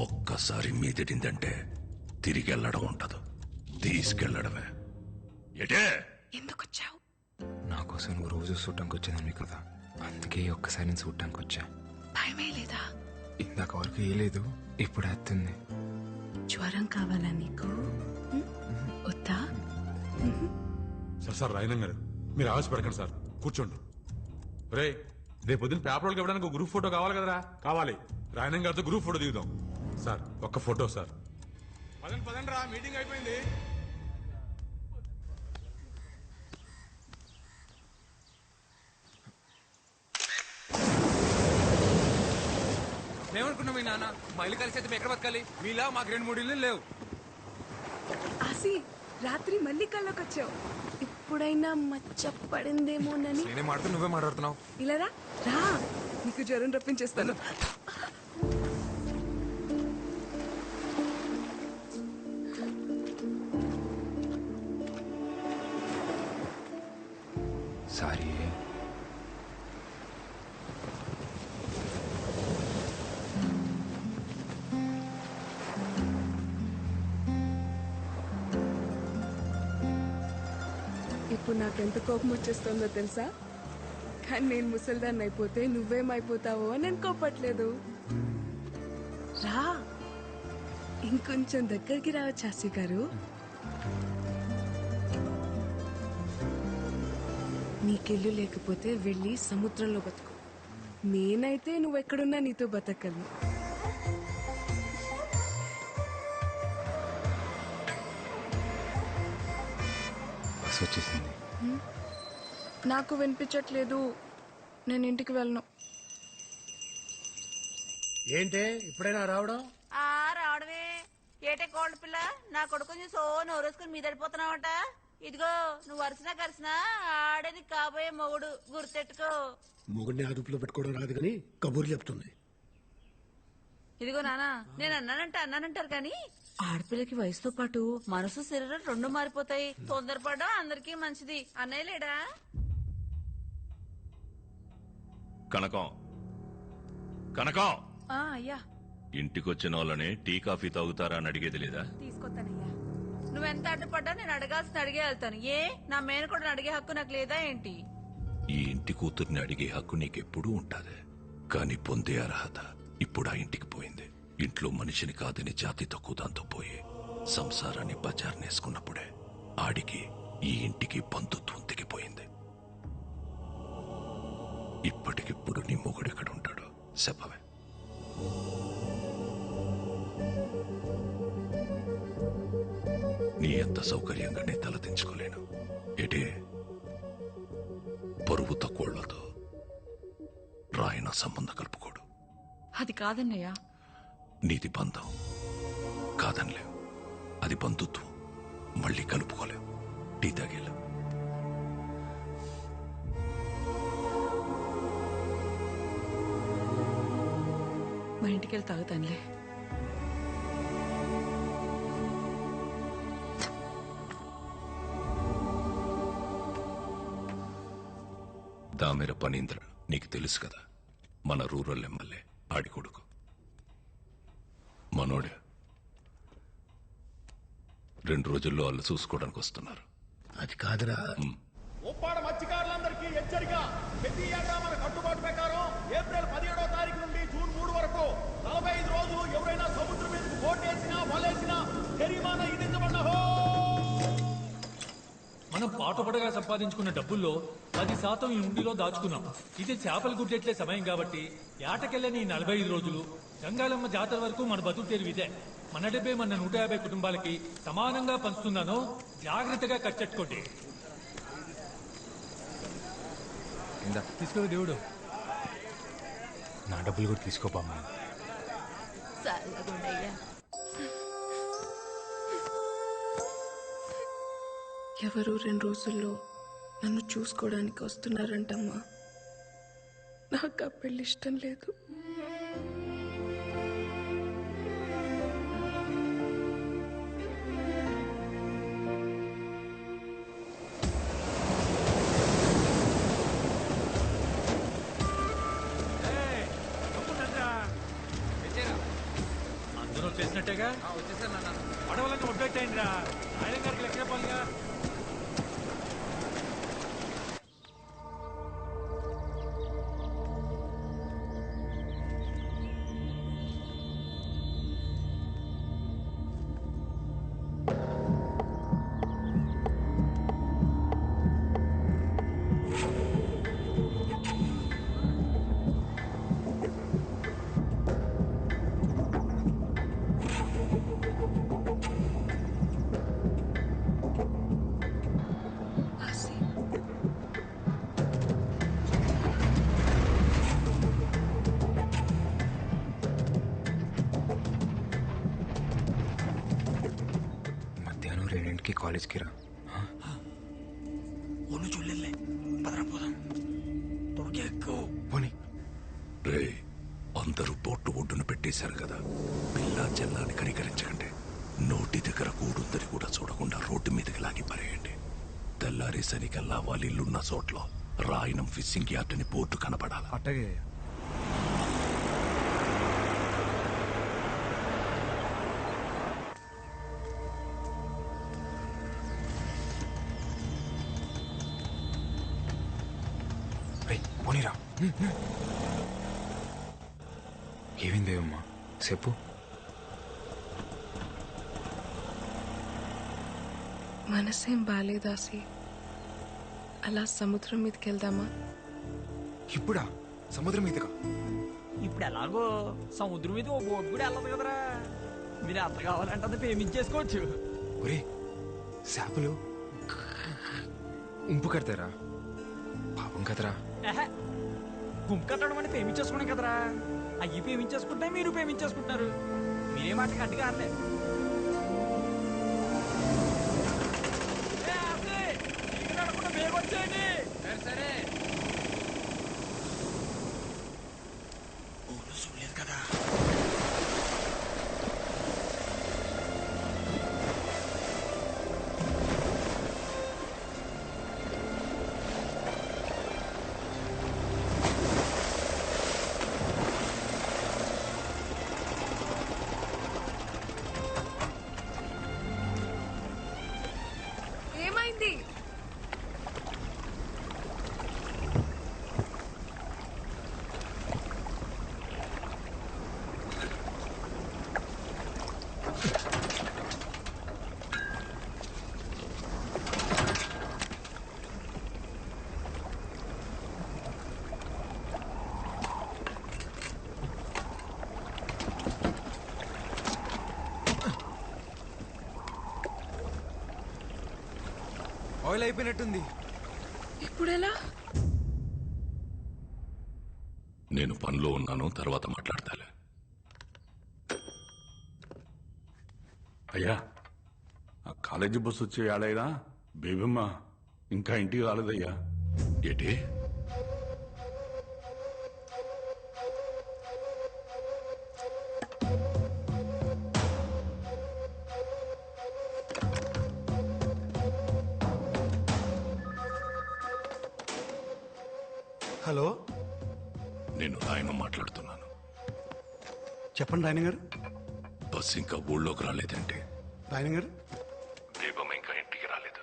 ఒక్కసారి మీదడిందంటే తిరిగి వెళ్ళడం ఉండదు, తీసుకెళ్లడమే. ఎటే ఎందుకు వచ్చావు? నా కోసం నువ్వు రోజు చూడటానికి వచ్చేదాన్ని కదా, అందుకే ఒక్కసారి నేను చూడటానికి వచ్చా. భయమే లేదా? ఇందాక వరకు వేయలేదు, ఇప్పుడు వేస్తుంది. జ్వరం కావాలా నీకు? వద్దా? సార్ రాయనం గారు మీరు ఆవేశపడకండి సార్, కూర్చోండి. రే రేపు పొద్దున్న పేపర్లకు ఇవ్వడానికి ఒక గ్రూప్ ఫోటో కావాలి కదరా? కావాలి. రాయనం గారితో గ్రూప్ ఫోటో దిగుదాం. సార్ ఒక్క ఫోటో సార్. పదండి పదండి రా, మీటింగ్ అయిపోయింది. మేమనుకున్నాం మీ నాన్న మా ఇల్లు కలిసి అయితే మేము ఎక్కడ బతకాలి? మీలా మాకు 2-3 ఇల్లు లేవు. ఆసి రాత్రి మళ్ళీ కల్లోకి వచ్చావు. ఇప్పుడైనా మచ్చ పడిందేమోనని. నేనే మాట్లాడుతూ నువ్వే మాట్లాడుతున్నావు. ఇలా రా రా, నీకు జ్వరం రప్పించేస్తాను. సారీ. ఇప్పుడు నాకెంత కోపం వచ్చేస్తుందో తెలుసా? కానీ నేను ముసల్దాన్ని అయిపోతే నువ్వేమైపోతావో అని నేను కోపట్లేదు. రా, ఇంకొంచెం దగ్గరికి రావచ్చు శాస్త్రి గారు. నీకెళ్ళు లేకపోతే వెళ్ళి సముద్రంలో బతుకు. నేనైతే నువ్వెక్కడున్నా నీతో బతకగలను. వచ్చేసింది. నాకు వినిపించట్లేదు, నేను ఇంటికి వెళ్ళను. ఏంటే ఇప్పుడైనా రావడం? రావడమే ఏటే కోల్డ్ పిల్ల, నా కొడుకుని సో నోరేసుకుని మీదడిపోతున్నావట. ఇదిగో నువ్వు వరుసనా కలిసినా ఆడేది కాబోయే మొగుడు, గుర్తెట్టుకో. మొగుడిని అదుపులో పెట్టుకోవడం రాదు కానీ కబుర్లు చెప్తుంది. ఇదిగో నానా, నేను అన్నానంటారు కానీ ఆడపిల్లకి వయసుతో పాటు మనసు శరీరం రెండు మారిపోతాయి. తొందరపడడం అందరికీ మంచిది. అన్నయ్య లేడా? కనకం కనకం, అయ్యా. ఇంటికొచ్చిన వాళ్ళని టీ కాఫీ తాగుతారా అని అడిగేది లేదా? తీసుకొస్తానయ్యా. నువ్వెంత అడ్డుపడ్డా నేను అడగాల్సిన అడిగే వెళ్తాను. ఏ నా మేనకోడని అడిగే హక్కు నాకు లేదా ఏంటి? ఈ ఇంటి కూతుర్ని అడిగే హక్కు నీకెప్పుడూ ఉంటాది, కానీ పొందే అర్హత ఇప్పుడు ఆ ఇంటికి పోయింది. ఇంట్లో మనిషిని కాదని జాతి తక్కువ దాంతో పోయి సంసారాన్ని బజార్నేసుకున్నప్పుడే ఆడికి ఈ ఇంటికి బంధుత్వం తెగిపోయింది. ఇప్పటికిప్పుడు నీ మొగుడెక్కడుంటాడో చెప్పవే. నీ ఎంత సౌకర్యంగా నీ తలదించుకోలేను. ఏటే పరువు తక్కువళ్లతో రాయన సంబంధం కలుపుకోడు. అది కాదన్నయ్య. నీది బంధం కాదనిలేవు, అది బంధుత్వం. మళ్ళీ కలుపుకోలేవు. టీ తాగేలా. మా ఇంటికి వెళ్ళి తాగుతానులే. దామెర పనీంద్ర నీకు తెలుసు కదా, మన రూరల్ ఎమ్మెల్యే ఆడి కొడుకు. మనోడే 2 రోజుల్లో వాళ్ళు చూసుకోవడానికి వస్తున్నారు. అది కాదురా. ఉప్పాడ మత్స్యకారులందరికీ హెచ్చరిక. ప్రతి ఏటా మన కట్టుబాటు ప్రకారం ఏప్రిల్ 17వ తారీఖు నుండి జూన్ 3 వరకు 45 రోజులు ఎవరైనా సముద్రం మీదకు బోట్ వేసినా వలేసినా జరిమానా విధించబడ్డహో. మనం పాటుపడగా సంపాదించుకున్న డబ్బుల్లో 10% ఈ ఉండిలో దాచుకున్నాం. ఇది చేపలు గుడ్డెట్లే సమయం కాబట్టి ఏటకెళ్ళని ఈ 45 రోజులు గంగాలమ్మ జాతర వరకు మన బతుకు తెరువు ఇదే. మన 70 మన 150 కుటుంబాలకి సమానంగా పంచుతున్నాను. జాగ్రత్తగా కచ్చెట్టుకోండి. తీసుకో దేవుడు. నా డబ్బులు కూడా తీసుకోపమ్మా. ఎవరు 2 రోజుల్లో నన్ను చూసుకోవడానికి వస్తున్నారంటమ్మా. నాకు ఆ పెళ్లి ఇష్టం లేదు. అందరూ వచ్చేసినట్టేగా? పడవలన్నీ ఒడ్డెట్టండి రా. ఆయన గారికి లెక్క చెప్పాలిగా. మధ్యాహ్నం 2కి కాలేజ్కి రా. పోనీ. రే, అందరూ బోట్లు ఒడ్డున పెట్టేశారు కదా, పిల్లా చెల్లాని కనికరించకండి. నోటి దగ్గర కూడుందని కూడా చూడకుండా రోడ్డు మీదకి లాగి పరేయండి. తెల్లారేసరికల్లా వాళ్ళ ఇల్లున్న చోట్ల రాయనం ఫిషింగ్ యార్డ్ అని బోర్డు కనపడాలి. అట్టగే. పోనీరా. ఏమైందేమమ్మా చెప్పు. మనసేం బాలేదాసి, అలా సముద్రం మీదకి వెళ్దామా? ఇప్పుడా? సముద్రం మీదగా? ఇప్పుడు ఎలాగో సముద్రం మీద ఓ బోట్ కూడా వెళ్ళదు కదరా. మీరు ఎంత కావాలంటే అంత పేమెంట్ చేసుకోవచ్చు. ఒరే చేపలు ఉంపు కడతారా? పాపం కదరా. గుంపు కట్టడం అంటే పేమెంట్ చేసుకోవడం కదరా. అయ్యి పేమెంట్ చేసుకుంటే మీరు పేమెంట్ చేసుకుంటున్నారు. మీరే మాట గట్టిగా అనలే. వేగం వచ్చేయండి. సరే చూడలేదు కదా. ఏమైంది? ఆయిల్ అయిపోయినట్టుంది. ఇప్పుడెలా? నేను పనిలో ఉన్నాను, తర్వాత మాట్లాడతాలే. అయ్యా ఆ కాలేజీ బస్సు వచ్చే ఏడైనా బేబమ్మ ఇంకా ఇంటికి రాలేదయ్యా. ఏంటి? హలో, నేను రాయన మాట్లాడుతున్నాను. చెప్పండి రాయన గారు. బస్సు ఇంకా ఊళ్ళోకి రాలేదంటే? రాయన గారు, దీపం ఇంకా ఇంటికి రాలేదు.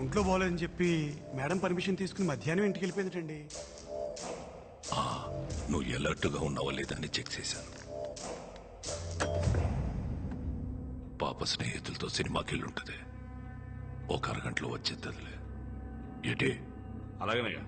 ఒంట్లో బాగోలేదని చెప్పి మేడం పర్మిషన్ తీసుకుని మధ్యాహ్నం ఇంటికి వెళ్ళిపోయిందండి. నువ్వు ఎలర్ట్గా ఉన్నావా లేదని చెక్ చేశాను. పాప స్నేహితులతో సినిమాకి వెళ్ళుంటది. ఒక అరగంటలో వచ్చేద్దదిలే. ఏంటి? అలాగేనయ్యా.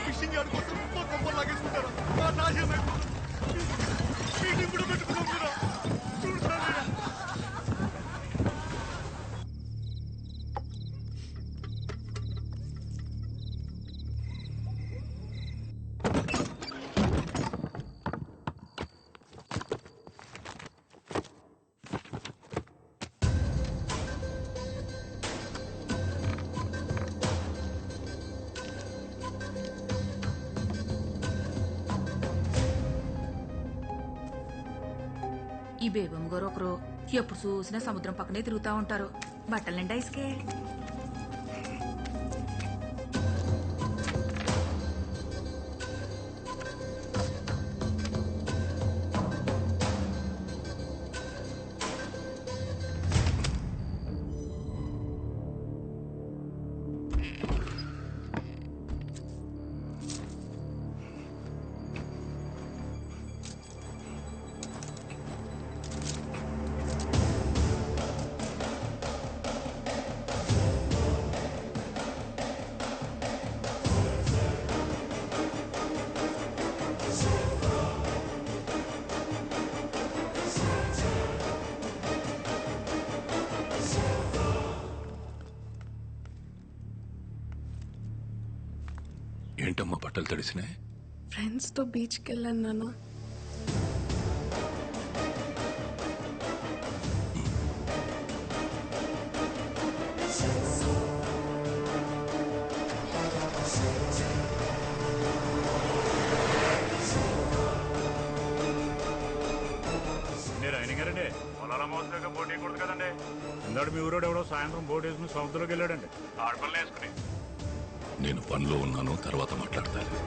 ఫిషింగ్ యార్డ్ కోసం మా కొంపలు లాగేసుకుంటారా? మా నాశనం అయిపోతుంది. మీటింగ్ కూడా పెట్టుకున్నాం. చూడండి. ఈ బేబమ్మ గారు ఒకరు ఎప్పుడు చూసినా సముద్రం పక్కనే తిరుగుతా ఉంటారు. బట్టల నిండా ఇసుకే. ఏంటమ్మా బట్టలు తడిసినాయి? ఫ్రెండ్స్ తో బీచ్కి వెళ్ళాను నాన్న. పొలాల మోసగా పోటీ కూడదు కదండి. ఇందాడు మీ ఊరోడు ఎవడో సాయంత్రం బోట్ వేసుకుని సముద్రంలోకి వెళ్ళాడండి. ఆడపల్లి వేసుకుని. నేను పనిలో ఉన్నాను, తర్వాత మాట్లాడతాను.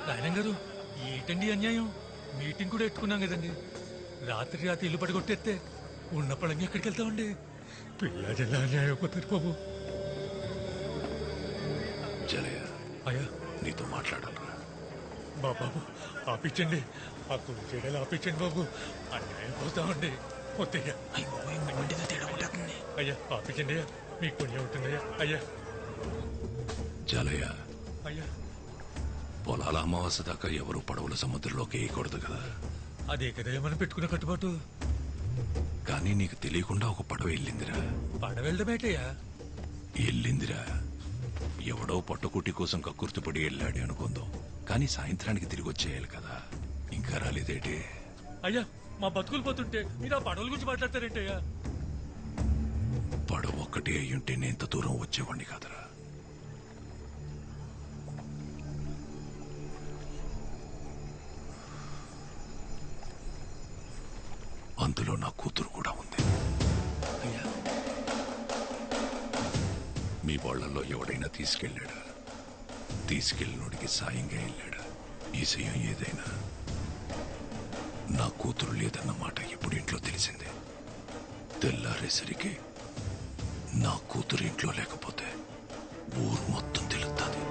రాయణం గారు ఏంటండి అన్యాయం? మీటింగ్ కూడా ఎట్టుకున్నాం కదండి. రాత్రి ఇల్లు పడగొట్టేస్తే ఉన్న పడంగా ఎక్కడికి వెళ్తామండి? పిల్లజల్లా అన్యాయం అయిపోతారు బాబు. జలయ, అయ్యా నీతో మాట్లాడాలరా. బాబు ఆపించండి, ఆ కుడి చేయడాలు ఆపించండి బాబు. అన్యాయం పోతామండి. వద్దయ్యా, అయ్యా ఆపించండి అయ్యా, మీకు పుణ్యం ఉంటుందయ్యా. అయ్యా జలయ, అయ్యా పొలాల అమావాస్య దాకా ఎవరు పడవల సముద్రంలోకి వేయకూడదు కదా. అదే కదా మనం పెట్టుకున్న కట్టుబాటు. కానీ నీకు తెలియకుండా ఒక పడవ వెళ్ళిందిరా. పడవెళ్ళడమేటయ్యా? వెళ్ళిందిరా. ఎవడో పట్టుకుట్టి కోసం కక్కుర్తిపడి వెళ్ళాడు అనుకుందాం, కానీ సాయంత్రానికి తిరిగి వచ్చేయాలి కదా. ఇంకా రాలేదేటి? అయ్యా మా బతుకులు పోతుంటే మీరు ఆ పడవల గురించి మాట్లాడతారేంటయ్యా? పడవ ఒక్కటే అయ్యుంటే నేను ఇంత దూరం వచ్చేవాడిని కాదురా. అందులో నా కూతురు కూడా ఉంది. మీ వాళ్ళల్లో ఎవడైనా తీసుకెళ్ళాడా? తీసుకెళ్ళినోడికి సాయంగా వెళ్ళాడా? ఈ సయం ఏదైనా నా కూతురు లేదన్న మాట ఇప్పుడు ఇంట్లో తెలిసిందే. తెల్లారేసరికి నా కూతురు ఇంట్లో లేకపోతే ఊరు మొత్తం తెలుస్తుంది.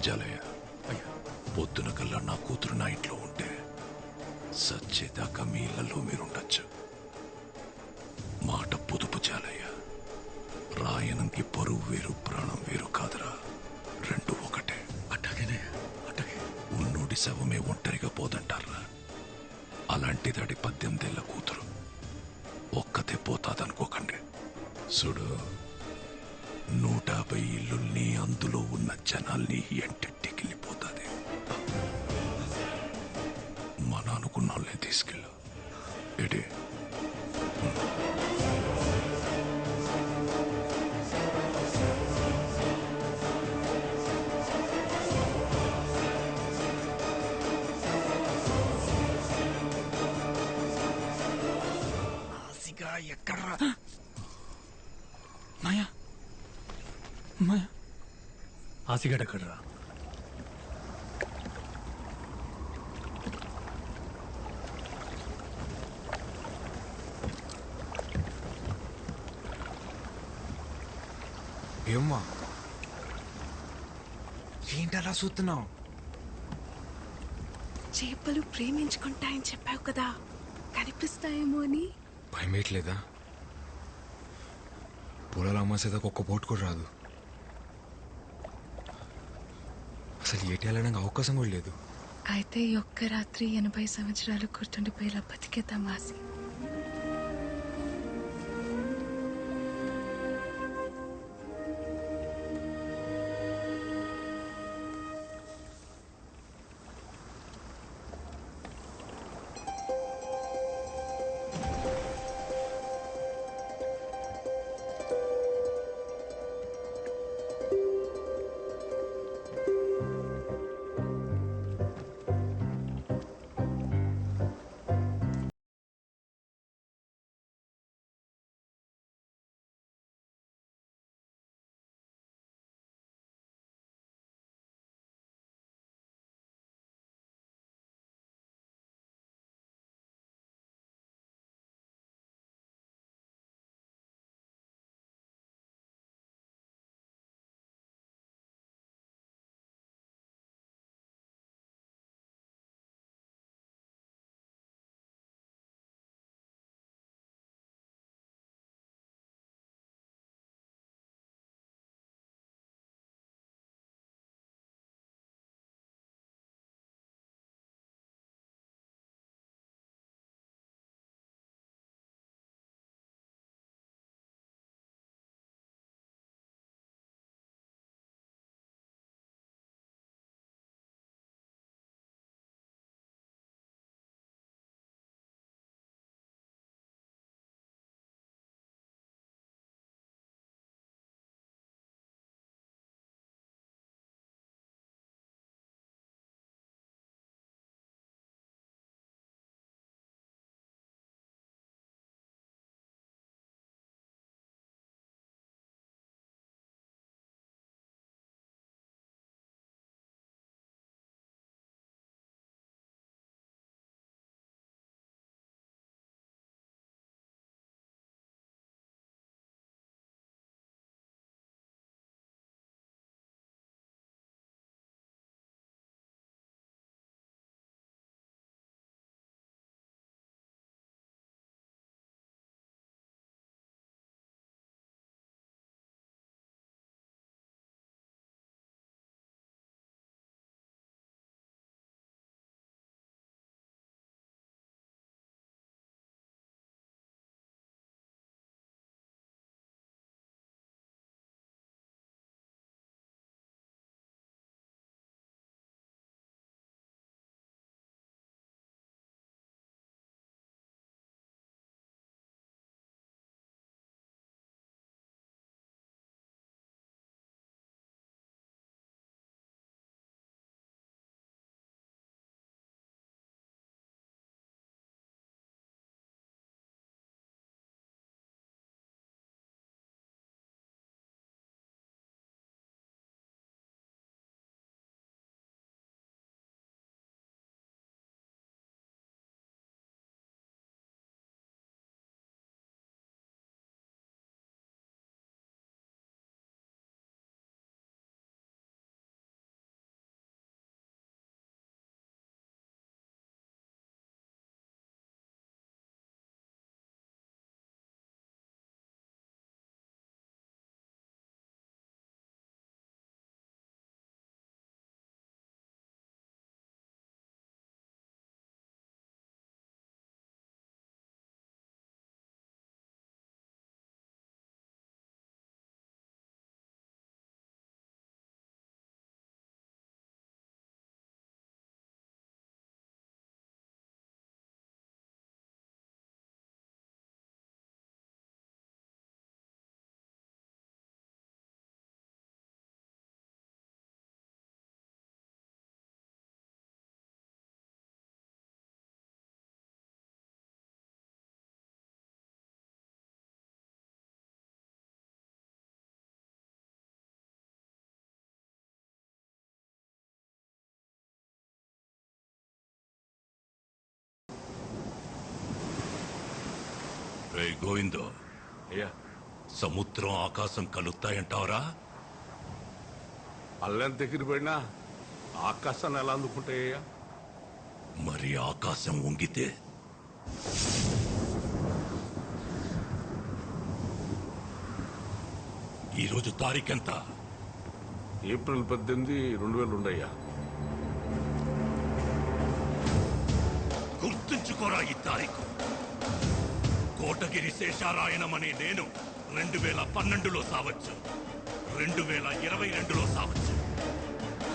జలయ, పొద్దున కల్లా నా కూతురు నా ఇంట్లో ఉంటే సచ్చేదాకా మీ ఇళ్లలో మీరుండొచ్చు. మాట పొదుపు జాలయ్య. రాయనంకి పరువు వేరు, ప్రాణం వేరు కాదురా. రెండు ఒకటే. అట్టగనే అట్టగే. ఉన్నోడి శవమే ఒంటరిగా పోదంటారా. అలాంటిదాడి 18 ఏళ్ల కూతురు ఒక్కతే పోతాదనుకోకండి. చూడు, 150 ఇల్లుల్ని, అందులో ఉన్న జనాల్ని ఎంటెట్టికెళ్ళిపోతాది. మన అనుకున్న వాళ్ళని తీసుకెళ్ళు. ఎడే ఎక్కడ్రా మాయా? మాయా ఆసిగడ్ ఎక్కడ్రా? ఏమ్మా ఏంటలా చూస్తున్నావు? చేపలు ప్రేమించుకుంటాయని చెప్పావు కదా, కనిపిస్తాయేమో అని. భయమేయట్లేదా? పొలాల అమ్మాసేదాకా ఒక్క బోట్ కూడా రాదు. అసలు ఏటి వెళ్ళడానికి అవకాశం కూడా లేదు. అయితే ఈ ఒక్క రాత్రి 80 సంవత్సరాలు గుర్తుండిపోయేలా బతికేద్దాం ఆసి. గోవిందో అయ్యా సముద్రం ఆకాశం కలుస్తాయంటావరా? అల్లెంత ఎగిరిపోయినా ఆకాశాన్ని ఎలా అందుకుంటాయ్యా? మరి ఆకాశం వంగితే ఈరోజు తారీఖెంత? ఏప్రిల్ 18, 2002 అయ్యా. గుర్తుంచుకోరా ఈ తారీఖు. కోటగిరి శేషారాయణమనే నేను 2012లో సావచ్చు, 2022లో సావచ్చు.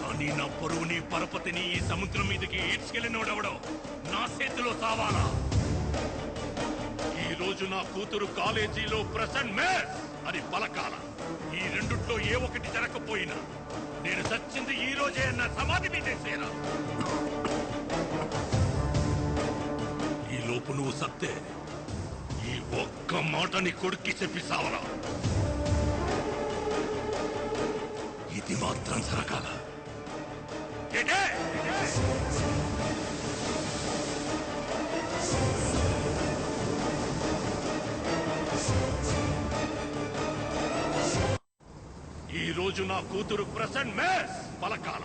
కానీ నా పొరుగుని పరపతిని ఈ సముద్రం మీదకి ఈడ్చుకెళ్ళినోడెవడో నా చేతిలో సావాలా? ఈ రోజు నా కూతురు కాలేజీలో ప్రెసెంట్ మేస్ అని పలకాల. ఈ రెండుట్లో ఏ ఒకటి జరగకపోయినా నేను చచ్చింది ఈ రోజే అన్న సమాధి మీదేసేరా. ఈ లోపు నువ్వు సత్తే ఈ ఒక్క మాటని కొడుక్కి చెప్పి సావరా. ఇది మాత్రం జరగాల. ఈ రోజు నా కూతురు present mace పలకాల.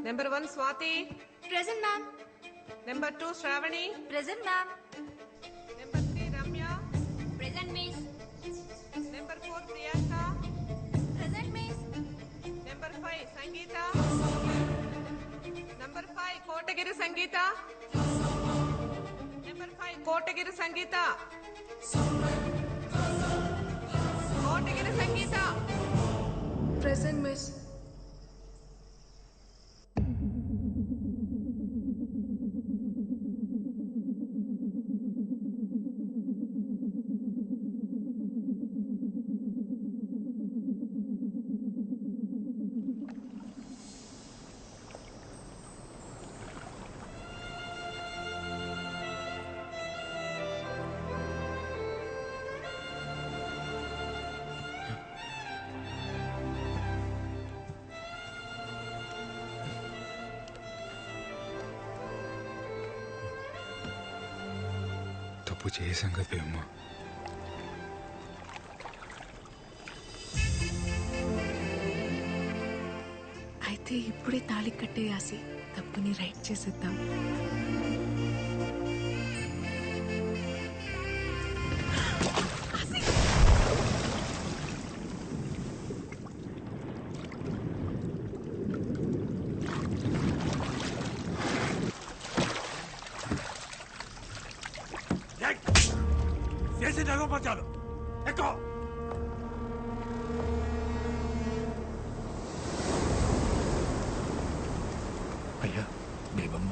Number 1 Swati. Present, ma'am. Number 2 Shravani. Present, ma'am. Number 3 Ramya. Present, miss. Number 4 Priyanka. Present, miss. Number 5 Sangeeta. Number 5 Kotagiri Sangeeta. Number 5 Kotagiri Sangeeta. Kotagiri Sangeeta. Present, miss. తప్పు చేశాం కదా భీమమ్మ. అయితే ఇప్పుడే తాళి కట్టేయాసి తప్పుని రైట్ చేసేద్దాం. చేసి నగపరచాలు ఎక్కువ. అయ్యా దేవమ్మ,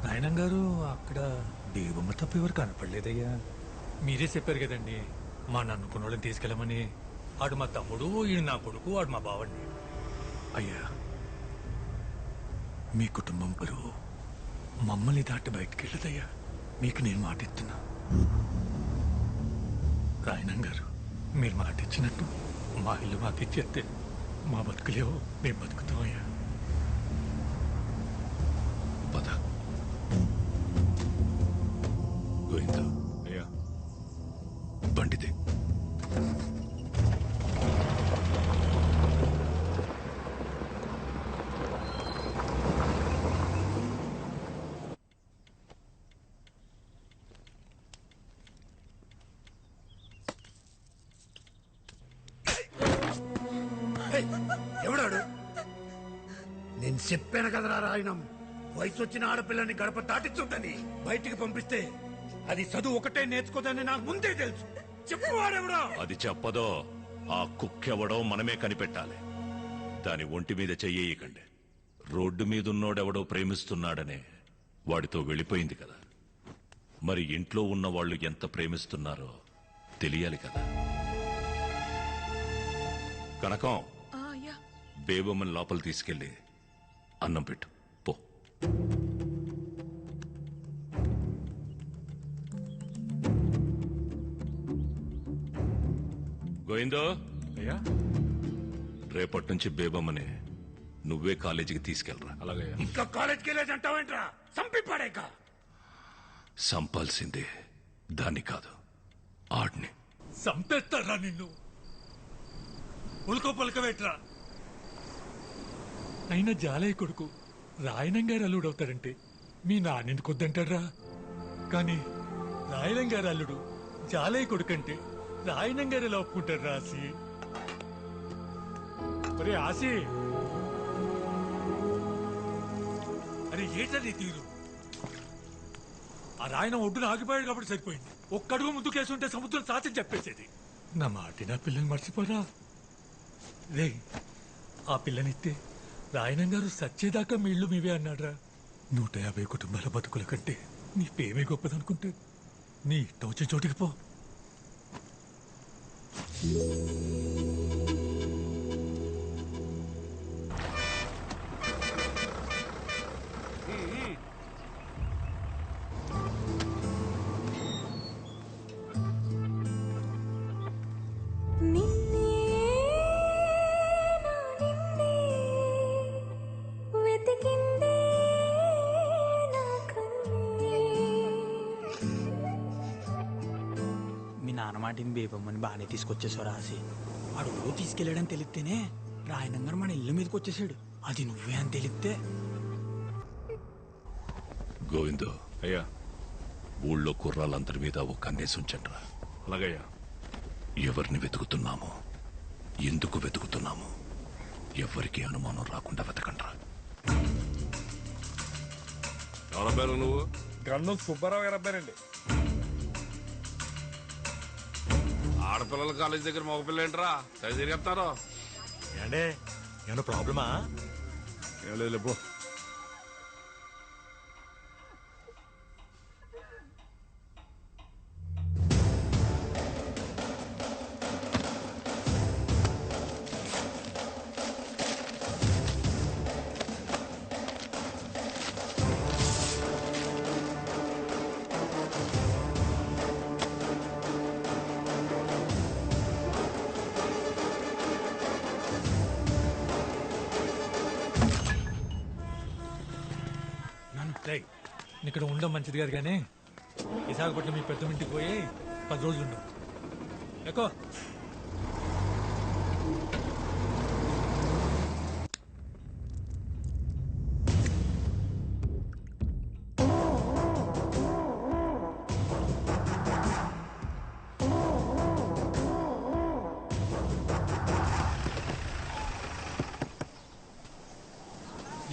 నాయనం గారు అక్కడ దేవమ్మ తప్ప ఎవరు కనపడలేదయ్యా. మీరే చెప్పారు కదండి మా నన్నుకున్న వాళ్ళని తీసుకెళ్ళమని. ఆడు మా తమ్ముడు, ఈయన నా కొడుకు, ఆడు మా బావండి. అయ్యా మీ కుటుంబం బరువు మమ్మల్ని దాటి బయటికి వెళ్ళదయ్యా. మీకు నేను మాట ఇస్తున్నా. రాయనం గారు మీరు మాట ఇచ్చినట్టు మా ఇల్లు మాకు ఇచ్చేస్తే మా బతుకులేవో మేము బతుకుతామయ్యా. పద గోవిందా. అయ్యా బండిదే. ఎవడాడు? నేను చెప్పాను కదరా రాయణం, వయసు వచ్చిన ఆడపిల్లని గడప దాటించుందని. బయటికి పంపిస్తే అది చదువు ఒకటే నేర్చుకోదని నాకు ముందే తెలుసు. చెప్పువాడెవడా? అది చెప్పదో ఆ కుక్కెవడో మనమే కనిపెట్టాలి. దాని ఒంటి మీద చెయ్యకండి. రోడ్డు మీదున్నోడెవడో ప్రేమిస్తున్నాడనే వాడితో వెళ్ళిపోయింది కదా. మరి ఇంట్లో ఉన్న వాళ్ళు ఎంత ప్రేమిస్తున్నారో తెలియాలి కదా. కనకం, బేబమ్మని లోపల తీసుకెళ్ళి అన్నం పెట్టు పో. గోవిందో, అయ్యా రేపటి నుంచి బేబమ్మని నువ్వే కాలేజీకి తీసుకెళ్ళరా. అలాగే. ఇంకా కాలేజ్కి వెళ్ళేది అంటావేంట్రా? చంపి పడేక. సంపాల్సిందే దాన్ని కాదు, ఆడిని. సంపేస్తారా నిన్ను? ఉల్కో పలకవేట్రా. అయినా జాలయ్య కొడుకు రాయనం గారు అల్లుడు అవుతాడంటే మీ నాన్నెందుకు వద్దంటారా? కానీ రాయనం గారు అల్లుడు జాలయ్య కొడుకు అంటే రాయనం గారు ఎలా ఒప్పుకుంటారు రాసి? ఒరే ఆసి, అరే ఏటది తీరు? ఆ రాయనం ఒడ్డున ఆగిపోయాడు కాబట్టి సరిపోయింది. ఒక్కడుగు ముందుకేసి ఉంటే సముద్రం సాధ్యం చెప్పేసేది. నా మాట నా పిల్లని మర్చిపోరా రే. ఆ పిల్లనిస్తే రాయనం గారు సచ్చేదాకా మీ ఇళ్ళు మీవే అన్నాడ్రా. 150 కుటుంబాల బతుకుల కంటే నీ పేమే గొప్పదనుకుంటే నీ ఇష్టం వచ్చే చోటికి పో. మీ నాన్న మాటిని బేబమ్మని బాగానే తీసుకొచ్చేసావు రాసి. వాడు ఊరు తీసుకెళ్ళాడని తెలిస్తేనే రాయనం గారు మన ఇల్లు మీదకి వచ్చేసాడు. అది నువ్వే అని తెలిస్తే. గోవిందో, అయ్యా, ఊళ్ళో కుర్రాళ్ళందరి మీద ఒక కన్నేసి ఉంచండిరా. అలాగయ్యా. ఎవరిని వెతుకుతున్నామో, ఎందుకు వెతుకుతున్నామో ఎవరికి అనుమానం రాకుండా వెతకండ్రా. ఎవరి పేరు నువ్వు? గన్ను సుబ్బారావు గారు అబ్బారండి. ఆడపిల్లల కాలేజ్ దగ్గర మగపిల్ల ఏంట్రా సరి తిరిగేస్తారు? ఏండే ఏమన్నా ప్రాబ్లమా? ఏం లేదు పో. ఇక్కడ ఉండడం మంచిది కాదు కానీ విశాఖపట్నం మీ పెద్ద ఇంటికి పోయి 10 రోజులు ఉండవు. ఎక్కువ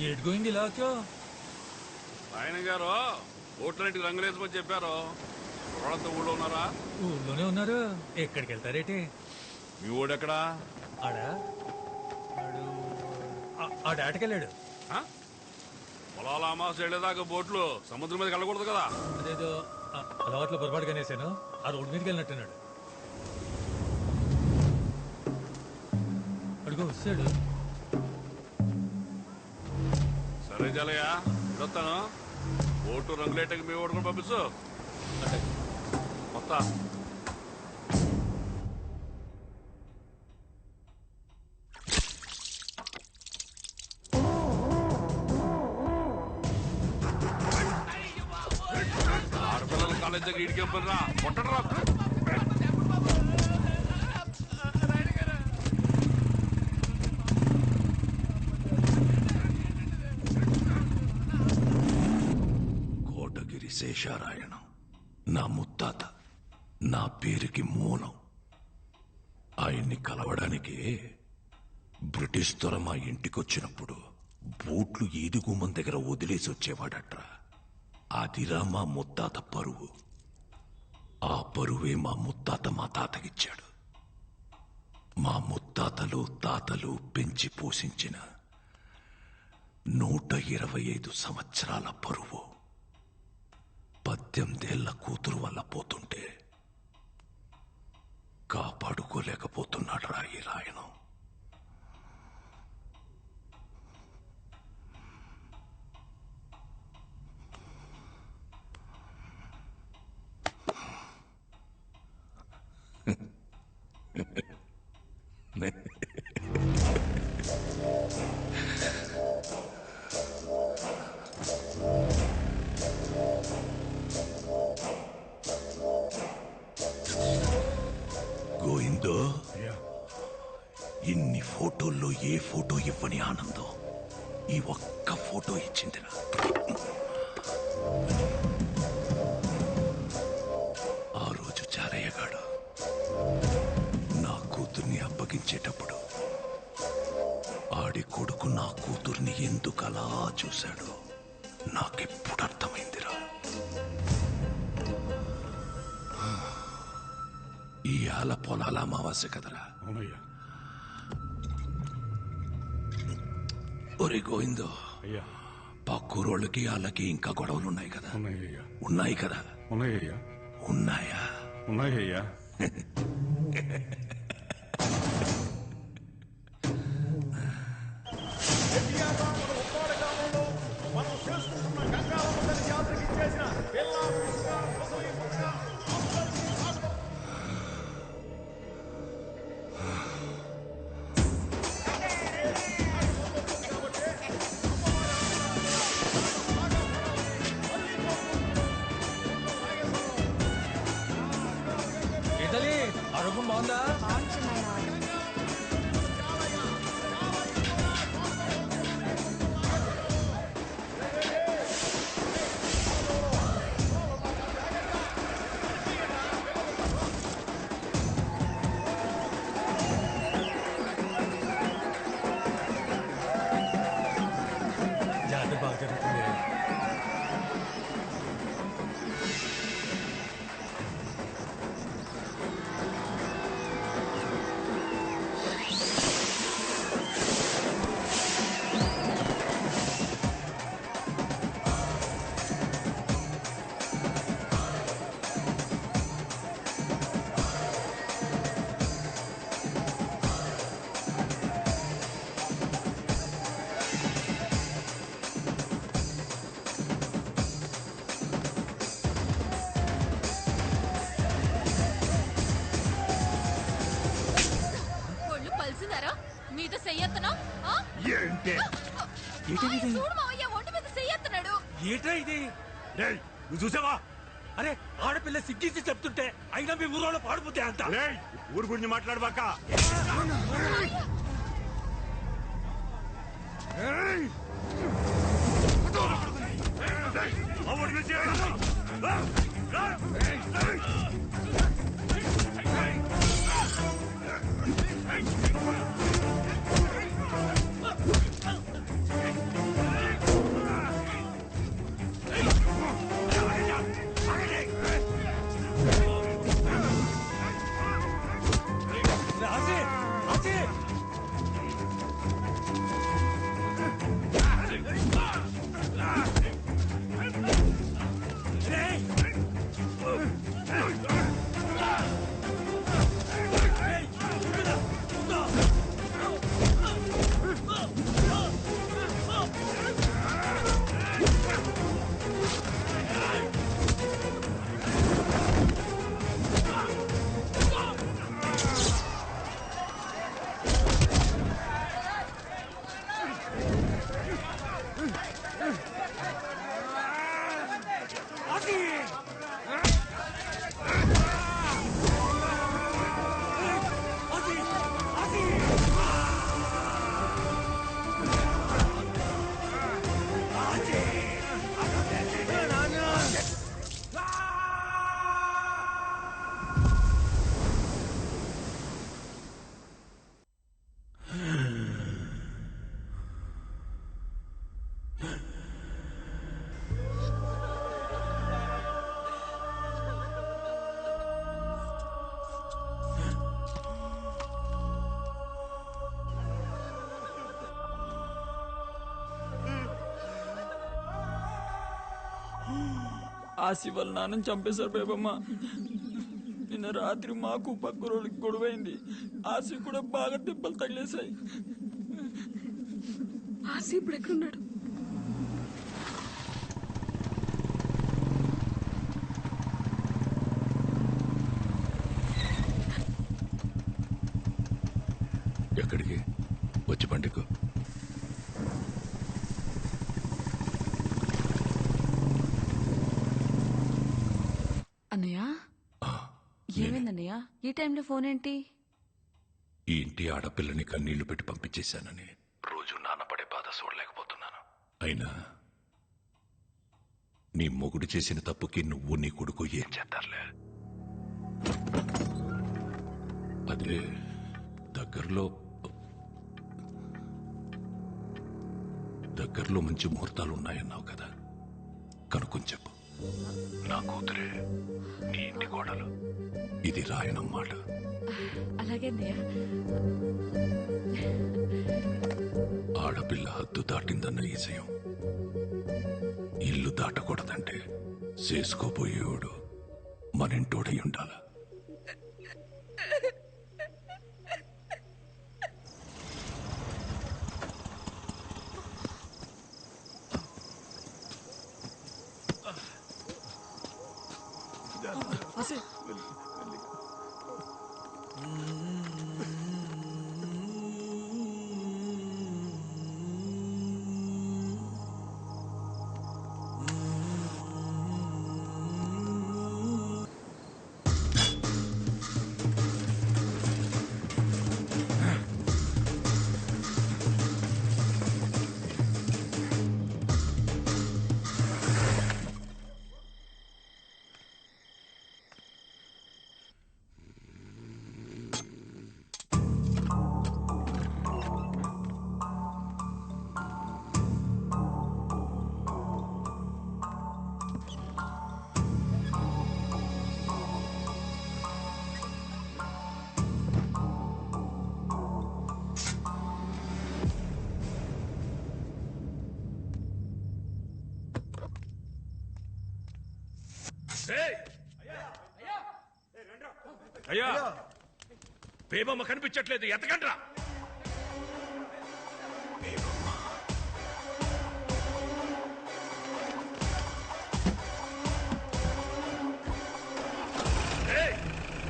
ఏడు గోయింగ్ ఇలా ఆయన గారు ఓట్లంటికి రంగులేసుకొని చెప్పారు. కుర్రాళ్ళంతా ఊళ్ళో ఉన్నారా? ఊళ్ళోనే ఉన్నారు. ఎక్కడికి వెళ్తారేటి? మీ ఊడెక్కడా? ఆడ ఆటకెళ్ళాడు. పొలాల అమావాస వెళ్ళేదాకా బోట్లు సముద్రం మీదకి వెళ్ళకూడదు కదా. అదేదో అలవాట్లో పొరపాటుగా అనేసాను. ఆ రోడ్డు మీదకి వెళ్ళినట్టున్నాడు. అడుగు వస్తాడు. సరే జాలయ్య, వస్తాను. ఓటు రంగులేటకి మీ ఓటు కూడా పంపిస్తూ మొత్తం. ఆడపిల్లల కాలేజ్ దగ్గర ఇడికేం పని రా, కొట్టడు రా. శేషారాయణం నా ముత్తాత, నా పేరుకి మూలం. ఆయన్ని కలవడానికి బ్రిటిష్ దొర మా ఇంటికొచ్చినప్పుడు బూట్లు ఈదుగుమ్మం దగ్గర వదిలేసి వచ్చేవాడట్రా. అదిరా మా ముత్తాత పరువు. ఆ పరువే మా ముత్తాత మా తాతకిచ్చాడు. మా ముత్తాతలు తాతలు పెంచి పోషించిన 125 సంవత్సరాల పరువు 18 ఏళ్ల కూతురు వల్ల పోతుంటే గోయిందో ఇన్ని ఫోటోల్లో ఏ ఫోటో ఇవ్వని ఆనందం ఈ ఒక్క ఫోటో ఇచ్చిందిరా. ఆ రోజు చారయ్యగాడు నా కూతుర్ని అప్పగించేటప్పుడు ఆడి కొడుకు నా కూతుర్ని ఎందుకలా చూశాడో నాకెప్పుడు అర్థమైందిరా. ఈ ఆల పొలాల అమావాస్య కదరా. ఒరే గోవిందో, పక్కూరోళ్ళకి వాళ్ళకి ఇంకా గొడవలు ఉన్నాయి కదా? ఉన్నాయి కదా? ఉన్నాయా? ఉన్నాయ్యా. మనం చేసుకుంటున్న గంగారమ్మ తల్లి జాతరకి ఇచ్చేసిన ఇటలీ అడుగు బాగుందా? జాతర బాగా జరుగుతుంది. ఒళ్ళు పలిసిందారా మీద చెయ్యెత్తనా ఏంటి చూడు మావయ్య ఒంటి మీద చెయ్యెత్తనాడు. ఏట్రా ఇది? నువ్వు చూసావా? అరే ఆడపిల్ల సిగ్గించి చెప్తుంటే అయినా మీ ఊరోళ్ళు పాడిపోతే అంత ఊరు గురించి మాట్లాడబాక. రాజీ రాజీ ఆసి వాళ్ళ నాన్నని చంపేశారు బేబమ్మ. నిన్న రాత్రి మాకు పక్క రోజులకి గొడవైంది. ఆసి కూడా బాగా దెబ్బలు తగిలేశాయి. ఆసి ఇప్పుడు ఎక్కడున్నాడు? ఎక్కడికి వచ్చి పండుగ అన్నయ్య ఏమైందన్నయ్య? ఈ టైంలో ఫోన్ ఏంటి? ఈ ఇంటి ఆడపిల్లని కన్నీళ్లు పెట్టి పంపించేశానని రోజు నాన్నపడే బాధ చూడలేకపోతున్నాను. అయినా నీ మొగుడు చేసిన తప్పుకి నువ్వు నీ కొడుకు ఏం చేస్తారులే. అదే దగ్గరలో మంచి ముహూర్తాలు ఉన్నాయన్నావు కదా, కనుక్కొని చెప్పు. నా కూతురే నీ ఇంటి కోడలు. ఇది రాయనమ్మాట. అలాగే ఆడపిల్ల హద్దు దాటిందన్న ఈజయం ఇల్లు దాటకూడదంటే చేసుకోబోయేవాడు మనింటోడై ఉండాల. అయ్యా, బేబమ్మ కనిపించట్లేదు, ఎతకండ్రా.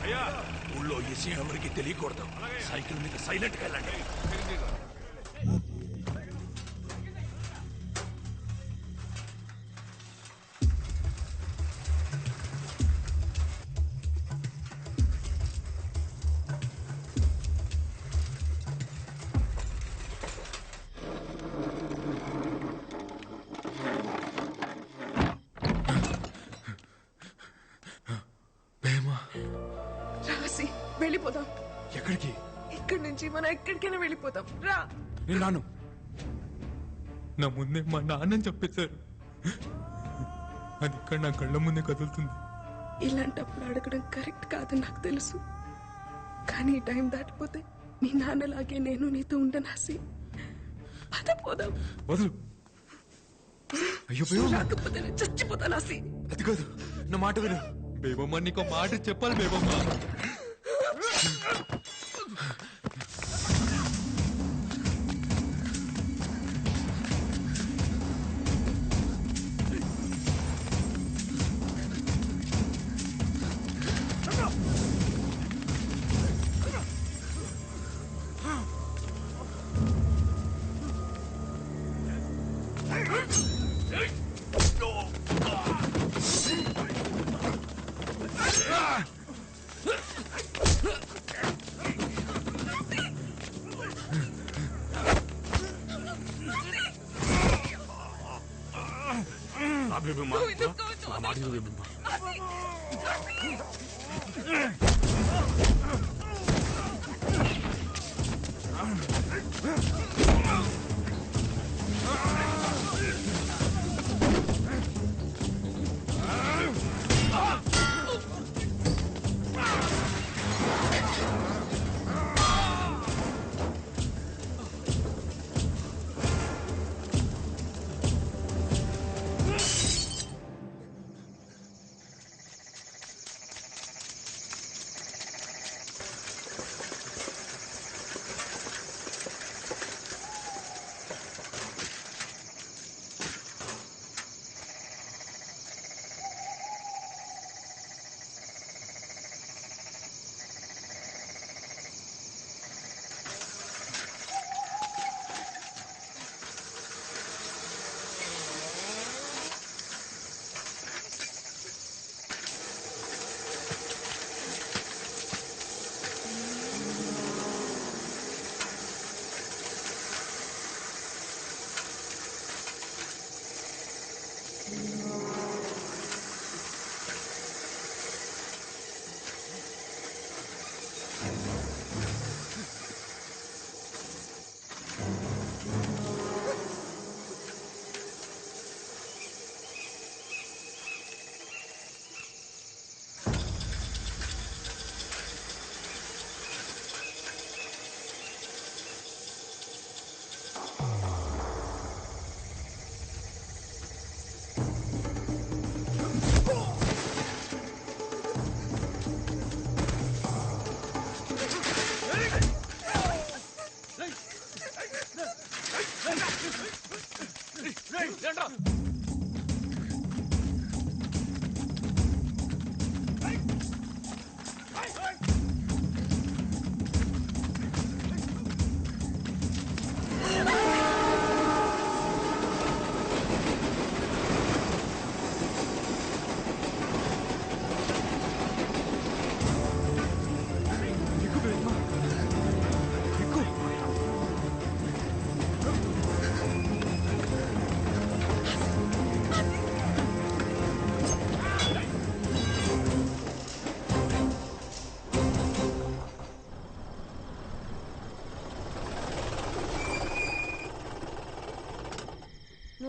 అయ్యా, ఊళ్ళో ఈ విషయం ఎవరికి తెలియకూడదు. సైకిల్ మీద సైలెంట్గా వెళ్ళండి. రాసి వెళ్ళిపోదాం. ఎక్కడికి? ఇక్కడి నుంచి మనం ఎక్కడికైనా వెళ్ళిపోతాం. రా. నేను రాను. నా ముందే మా నాన్నని చెప్పేశారు. అది ఇక్కడ నా కళ్ళ ముందే కదులుతుంది. ఇలాంటప్పుడు అడగడం కరెక్ట్ కాదని నాకు తెలుసు, కానీ ఈ టైం దాటిపోతే మీ నాన్నలాగే నేను నీతో ఉండను. ఆసి పద పోదాం. వదులు. అయ్యో రాకపోతే నేను చచ్చిపోతాను. ఆసి అది కాదు, నా మాట విను. బేబమ్మ నీకు మాట చెప్పాలి. బేబమ్మ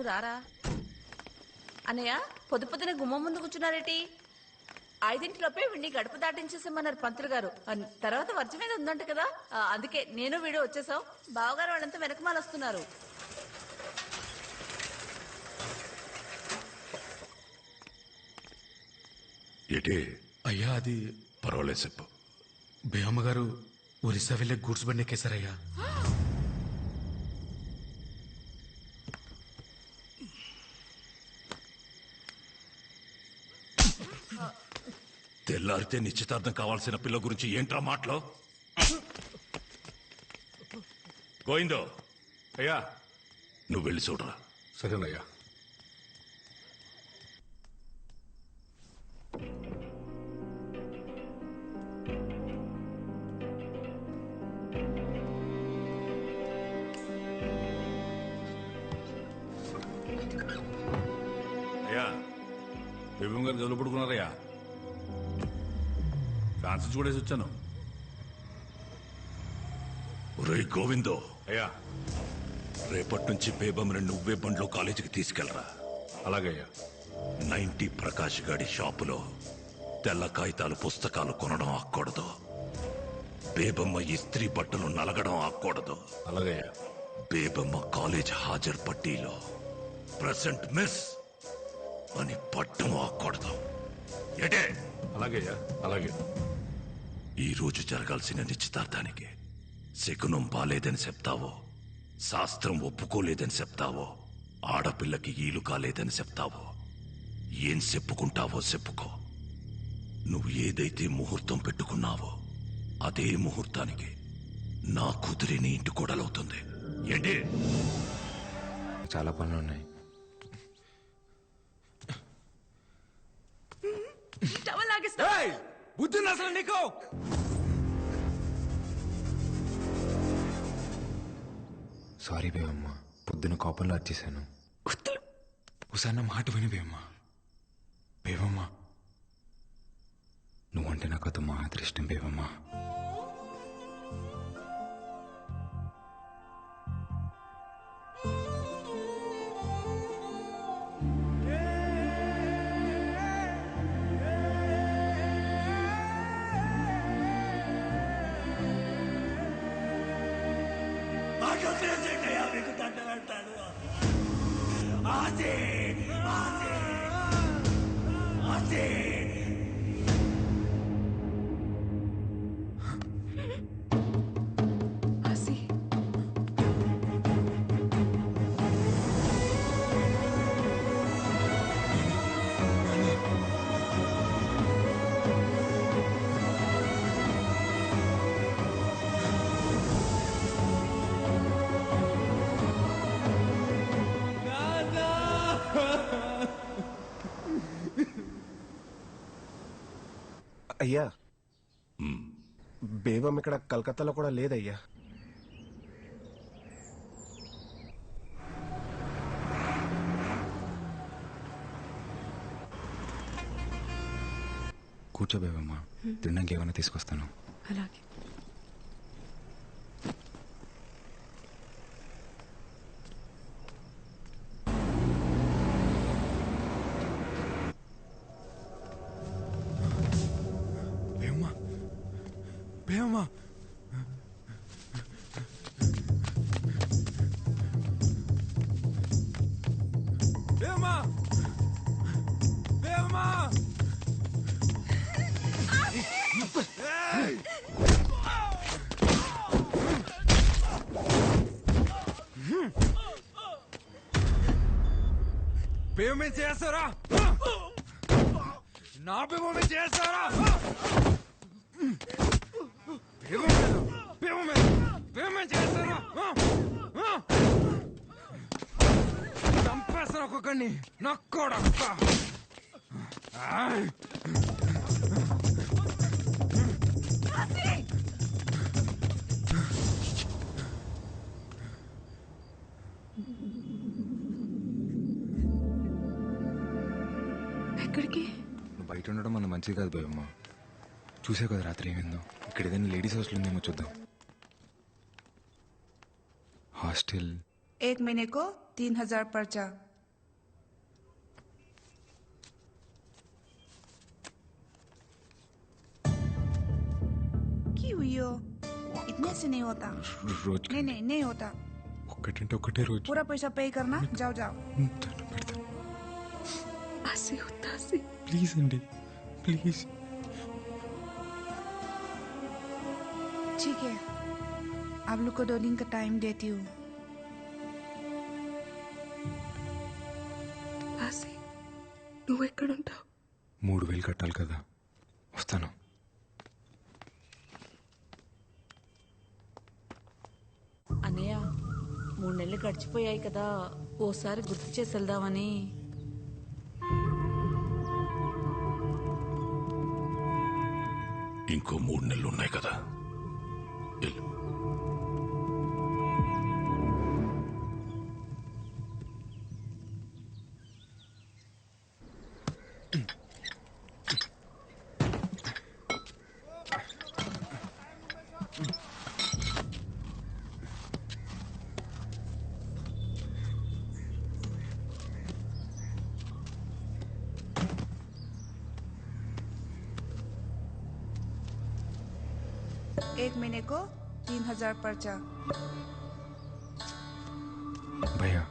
రారా. అన్నయ్య పొద్దునే గుమ్మం ముందు కూర్చున్నారేటి? 5 వీడిని గడప దాటించేసామన్నారు పంతులు గారు. తర్వాత వర్జం మీద ఉందంట కదా, అందుకే నేను వీడు వచ్చేసాం. బావగారు వాళ్ళంతా వెనకమాల వస్తున్నారు. ఏటే అయ్యా అది పర్వాలేదు చెప్పు. బేయమ్మ గారు ఒరిస్సా వెళ్ళే గూడ్స్ బండి ఎక్కేశారయ్యా. తెల్లారితే నిశ్చితార్థం కావాల్సిన పిల్ల గురించి ఏంట్రా మాటలో? గోయిందో అయ్యా నువ్వు వెళ్ళి చూడరా. సరేనయ్యా. అయ్యా బేబం గారు జల్లు పడుకున్నారయ్యా. ఫ్యాన్సీ చూడేసి వచ్చాను. ఒరేయ్ గోవిందో, అయ్యా రేపటి నుంచి బేబమ్ని నువ్వే బండ్లో కాలేజీకి తీసుకెళ్ళరా. అలాగయ్యా. 90 ప్రకాష్ గాడి షాపులో తెల్ల కాగితాలు పుస్తకాలు కొనడం ఆక్కూడదు. బేబమ్మ ఇస్త్రీ బట్టలు నలగడం ఆక్కూడదు. అలాగయ్యా. బేబమ్మ కాలేజ్ హాజరు పట్టీలో ప్రెసెంట్ మిస్ అని పట్టం ఆక్కూడదు. ఏటే? అలాగయ్యా. అలాగే. ఈ రోజు జరగాల్సిన నిశ్చితార్థానికి శకునం బాలేదని చెప్తావో, శాస్త్రం ఒప్పుకోలేదని చెప్తావో, ఆడపిల్లకి ఈలు కాలేదని చెప్తావో, ఏం చెప్పుకుంటావో చెప్పుకో. నువ్వు ఏదైతే ముహూర్తం పెట్టుకున్నావో అదే ముహూర్తానికి నా కూతురి నీ ఇంటి కోడలవుతుంది. ఏంటి? చాలా పనులు ఉన్నాయి. బుద్ధి అసలు నీకు? సారీ బేవమ్మ, పొద్దున కోపంలో వచ్చేసాను. ఒకసారి నా మాట విని బేవమ్మ. బేవమ్మ నువ్వంటే నాకు అది మాత్రం ఇష్టం బేవమ్మ. అయ్యా బేబం ఇక్కడ కలకత్తాలో కూడా లేదయ్యా. కూర్చో బేవమ్మ, తినడానికి ఏమైనా తీసుకొస్తాను. అలాగే. బేవమ్మ బేవమ్మ బేవమ్మ బేవమే చేస్తారా? నా బేవమే చేస్తారా? చంపేస్తాను ఒక్కొక్కడిని. నక్కోడక్క ఎక్కడికి? నువ్వు బయట ఉండడం మన మంచిది కాదు బేవమ్మ. చూసే కదా రాత్రి ఏమైందో. ఇక్కడ ఏదైనా లేడీస్ హాస్టల్ ఉందేమో చూద్దాం. హాస్టల్ 1 महीने को 3000 पर्चा, हुई हो? इतने से नहीं होता। రోజు नहीं नहीं नहीं होता। ఒక్కటంటే ఒకటే రోజు पूरा पैसा पे करना। जाओ जाओ। ఆసి వద్దు ఆసి. ప్లీజ్ అండి ప్లీజ్. ठीक है, आप लोग को 2 दिन का टाइम देती हूँ। ఆసి నువ్వు ఎక్కడుంటావు? 3000 కట్టాలి కదా, వస్తాను. అన్నయ్య 3 నెలలు గడిచిపోయాయి కదా, ఓసారి గుర్తు చేసి వెళ్దామని. ఇంకో 3 నెలలు ఉన్నాయి కదా, వెళ్ళు. एक महीने को 3000 पर्चा। భయ్యా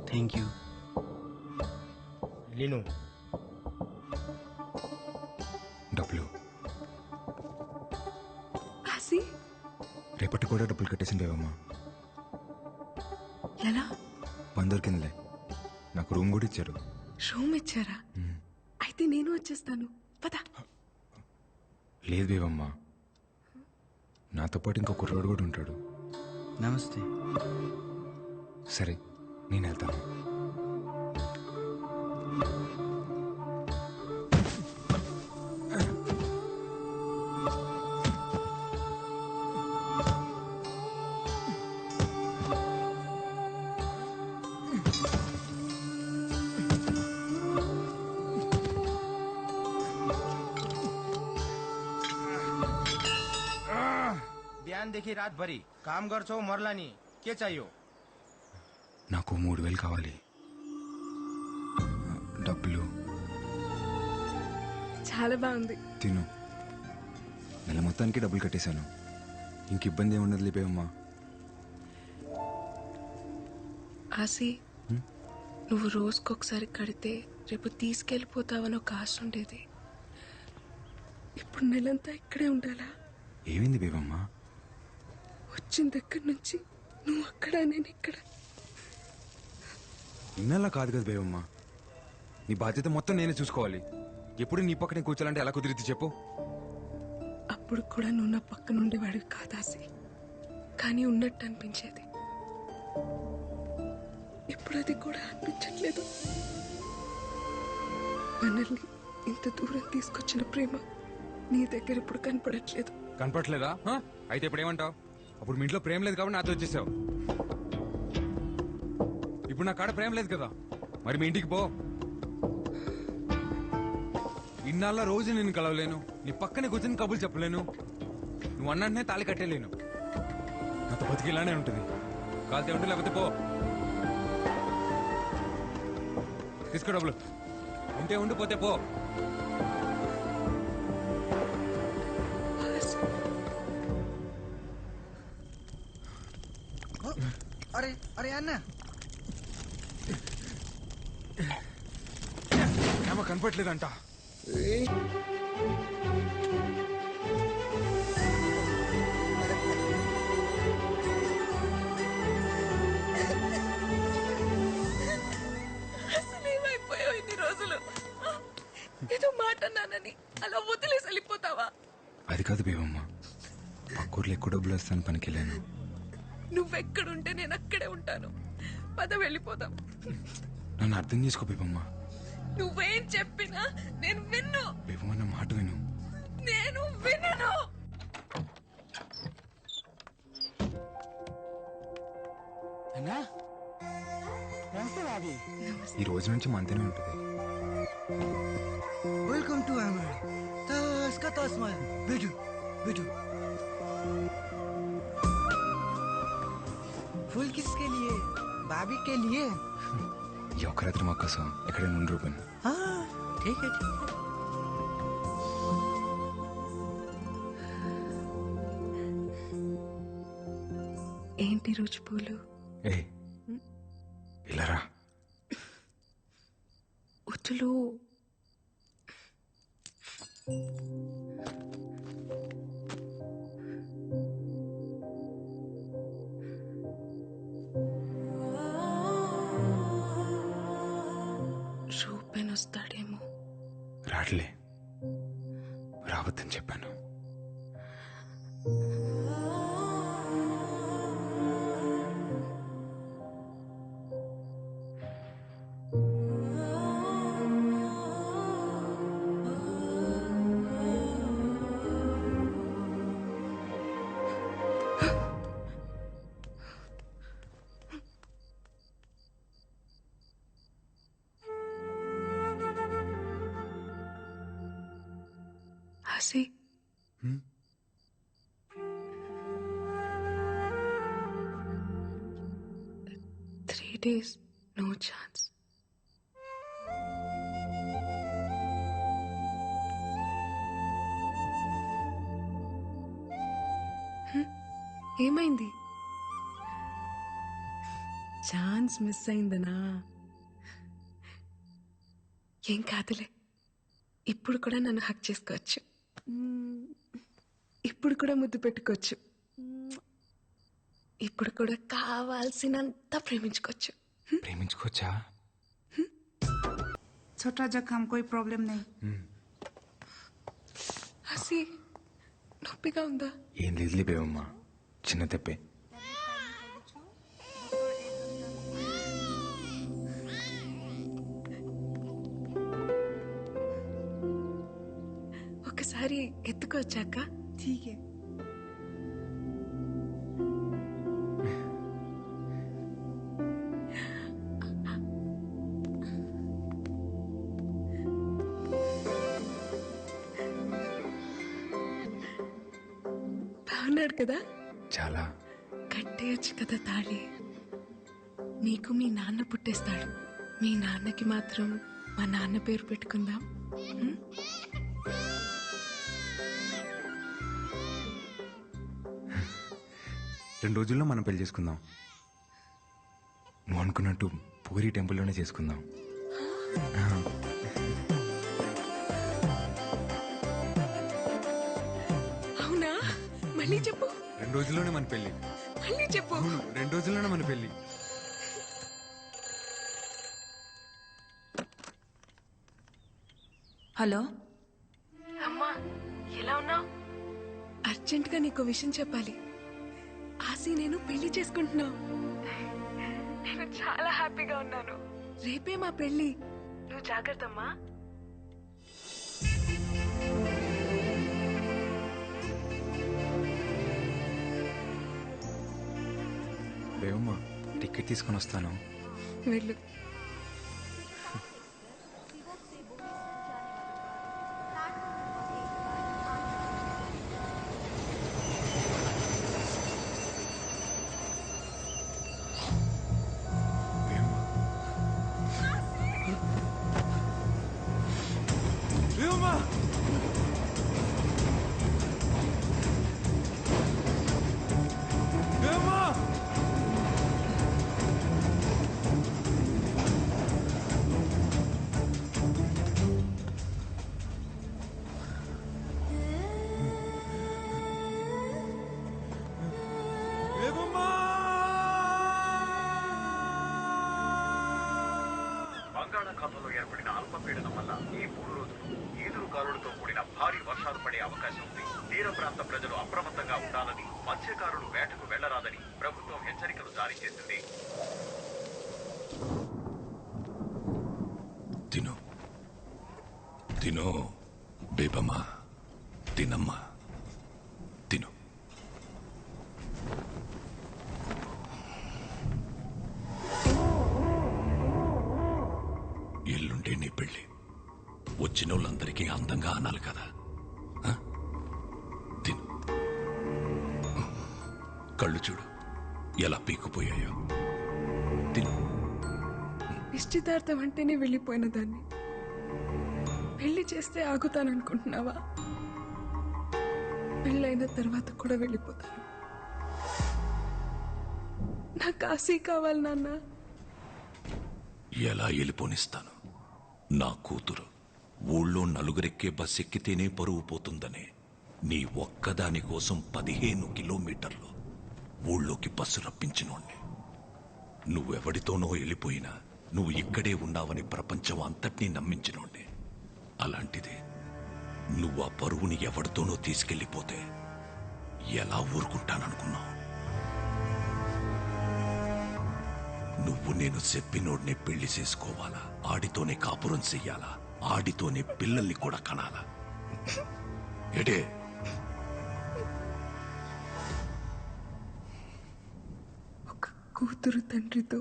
थैंक यू। लीनू డబ్బులు ఆసి రేపటి కూడా డబ్బులు కట్టేసింది బేబమ్మ. ఎలా? పని దొరికిందిలే, నాకు రూమ్ కూడా ఇచ్చారు. రూమ్ ఇచ్చారా? అయితే నేను వచ్చేస్తాను, పద. లేదు బేబమ్మ, నాతో పాటు ఇంకో కుర్రోడు కూడా ఉంటాడు. नमस्ते। సరే నేను వెళ్తాను. बिहान देखि रात भरी काम गर्छौ मर्ला नि, के चाहियो? నాకు 3000 కావాలి, డబ్బులు. చాలా బాగుంది. తిను. నెల మొత్తానికి డబ్బులు కట్టేశాను, ఇంక ఇబ్బంది ఏముండదు లేపేవమ్మా. ఆసి నువ్వు రోజుకొకసారి కడితే రేపు తీసుకెళ్ళిపోతావని ఒక ఆశ ఉండేది. ఇప్పుడు నెలంతా ఇక్కడే ఉండాలా? ఏమైంది బేబమ్మా? వచ్చిన దగ్గర నుంచి నువ్వు అక్కడ, నేను ఇక్కడ. ఇన్నలా కాదు కదా బేబమ్మా, నీ బాధ్యత మొత్తం నేనే చూసుకోవాలి. ఎప్పుడు నీ పక్కనే కూర్చోాలంటే ఎలా కుదిరిద్ది చెప్పు? అప్పుడు కూడా నువ్వు నా పక్కన ఉండేవాడివి కాదాసి, కానీ ఉన్నట్టు అనిపించేది. ఇప్పుడు అది కూడా అనిపించట్లేదు. మనల్ని ఇంత దూరం తీసుకొచ్చిన ప్రేమ నీ దగ్గర ఇప్పుడు కనపడట్లేదు. కనపడలేదా? అయితే ఇప్పుడు ఏమంటావు? అప్పుడు మీ ఇంట్లో ప్రేమ లేదు కాబట్టి నాతో వచ్చేసావు. ఇప్పుడు నా కాడ ప్రేమ లేదు కదా, మరి మీ ఇంటికి పో. ఇన్నాళ్ళ రోజు నేను కలవలేను, నీ పక్కనే కూర్చొని కబుర్లు చెప్పలేను, నువ్వు అన్నంటనే తాళి కట్టేలేను. నాతో బతికి ఇలానే ఉంటుంది. కాలితే ఉంటే లేకపోతే పో. తీసుకో డబ్బులు, ఉంటే ఉండిపోతే పో. अरे अरे अन्ना ఏమో కనపట్లేదంట. అసలు ఏమైపోయావు ఇన్ని రోజులు? ఏదో మాట అన్నానని అలా వదిలేసి వెళ్ళిపోతావా? అది కాదు బేబమ్మ, పక్కూర్లో ఎక్కువ డబ్బులు వస్తాను పనికి వెళ్ళాను. నువ్వెక్కడుంటే నేను అక్కడే ఉంటాను. పద వెళ్ళిపోదాం. నన్ను అర్థం చేసుకో బేబమ్మ. నువ్వేం చెప్పినా నేను విన్ను. బేబమ్మ నా మాట విను. నేను వినను. ఈ రోజు నుంచి మంతనే ఉంటుంది. वेलकम टू अमर। तस का तस में बैठो बैठो। फूल किसके लिए? भाभी के लिए। ఈ ఒక్క రాత్రి మా కోసం ఎక్కడైనా ఉండి రూపాను. हाँ ఏంటి రోజు పూలు? ఏ ఇలారా వద్దులు. రూపేన్ వస్తాడేమో. రాట్లే, రావద్దని చెప్పాను. Hasi, 3 days, no chance. ఏమైంది? ఛాన్స్ మిస్ అయిందనా? ఏం కాదులే, ఇప్పుడు కూడా నన్ను హక్ చేసుకోవచ్చు, ఇప్పుడు కూడా ముద్దు పెట్టుకోవచ్చు, ఇప్పుడు కూడా కావాల్సినంత ప్రేమించుకోవచ్చు. ప్రేమించుకోవచ్చా? छोटा जख्म कोई प्रॉब्लम नहीं. హసి, నొప్పిగా ఉందా? ఏం లేదులే బేవమ్మా, చిన్న తెప్పే. ఒకసారి ఎత్తుకోవచ్చాక? ठीक है. బాగున్నాడు కదా? చాలా. కట్టేయచ్చు కదా తాళి. నీకు మీ నాన్న పుట్టేస్తాడు, మీ నాన్నకి మాత్రం మా నాన్న పేరు పెట్టుకుందాం. 2 రోజుల్లో మనం పెళ్లి చేసుకుందాం. నువ్వు అనుకున్నట్టు పూరి టెంపుల్లోనే చేసుకుందాం. అవునా? మళ్ళీ చెప్పు. 2 రోజుల్లోనే మన పెళ్లి. మళ్ళీ చెప్పు. అవును, 2 రోజుల్లోనే మన పెళ్లి. హలో అమ్మా, ఎలా ఉన్నావు? అర్జెంటుగా నీకు విషయం చెప్పాలి. ఆసి నేను పెళ్లి చేసుకుంటున్నా. నేను చాలా హ్యాపీగా ఉన్నాను. రేపే మా పెళ్లి. నువ్వు జాగ్రత్తమ్మా. బేవమ్మా, టికెట్ తీసుకొని వస్తాను. వెళ్ళు. బంగాళాఖాతంలో ఏర్పడిన అల్పపీడనం వల్ల ఈ 3 రోజులు ఈదురుగాలులతో కూడిన భారీ వర్షాలు పడే అవకాశం ఉంది. తీర ప్రాంత ప్రజలు అప్రమత్తంగా ఉండాలని, మత్స్యకారులు వేటకు వెళ్లరాదని ప్రభుత్వం హెచ్చరికలు జారీ చేసింది. తిను తిను బేబమ్మా, తినమ్మా, తిను. ఎల్లుంటే నీ పెళ్ళి. వచ్చిన వాళ్ళందరికీ అందంగా అనాలి కదా. తిను. కళ్ళు చూడు ఎలా పీక్కుపోయాయో. తిను. నిశ్చితార్థం అంటేనే వెళ్ళిపోయిన దాన్ని. చేస్తే ఆగుతాననుకుంటున్నావా? పెళ్ళైన తర్వాత కూడా వెళ్ళిపోతాను. నా కాశీ కావాలి నాన్న. ఎలా వెళ్ళిపోనిస్తాను? నా కూతురు ఊళ్ళో నలుగురెక్కే బస్ ఎక్కితేనే పరువు పోతుందనే నీ ఒక్కదాని కోసం 15 కిలోమీటర్లు ఊళ్ళోకి బస్సు రప్పించినోడ్ని. నువ్వెవడితోనో వెళ్ళిపోయినా నువ్వు ఇక్కడే ఉన్నావని ప్రపంచం అంతటినీ నమ్మించినోడ్ని. అలాంటిది నువ్వు ఆ పరువుని ఎవడితోనో తీసుకెళ్ళిపోతే ఎలా ఊరుకుంటాననుకున్నావు? నువ్వు నేను చెప్పినోడ్నే పెళ్లి చేసుకోవాలా, ఆడితోనే కాపురం చెయ్యాలా, ఆడితోనే పిల్లల్ని కూడా కనాలా? ఎడే ఒక కూతురు తండ్రితో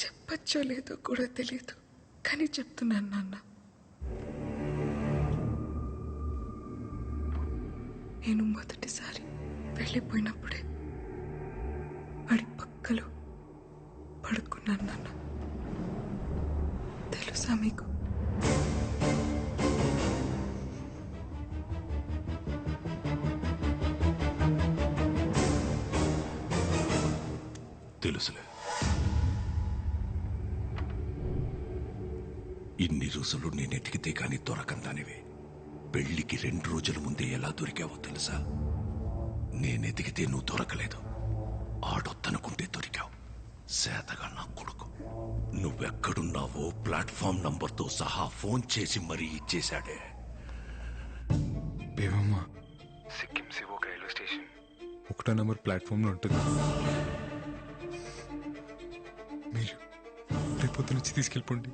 చెప్పచ్చో లేదో కూడా తెలియదు, కానీ చెప్తున్నాను నాన్న. నేను మొదటిసారి వెళ్ళిపోయినప్పుడే వాడి పక్కలో పడుకున్నాను నాన్న. తెలుసా మీకు? తెలుసులే. ఇన్ని రోజులు నేను ఎతికితే కాని దొరకందానివి పెళ్లికి 2 రోజుల ముందే ఎలా దొరికావో తెలుసా? నేనెతికితే నువ్వు దొరకలేదు, ఆడొద్దనుకుంటే దొరికావు. సేతగా నా కొడుకు నువ్వెక్కడున్నావో ప్లాట్ఫామ్ నంబర్తో సహా ఫోన్ చేసి మరీ ఇచ్చేశాడే. బేవమ్మ సిక్కిం సివోక్ రైల్వే స్టేషన్ 1వ నంబర్ ప్లాట్ఫామ్లో ఉంటుంది. మీరు రేపొద్దు నుంచి తీసుకెళ్ళిపోండి.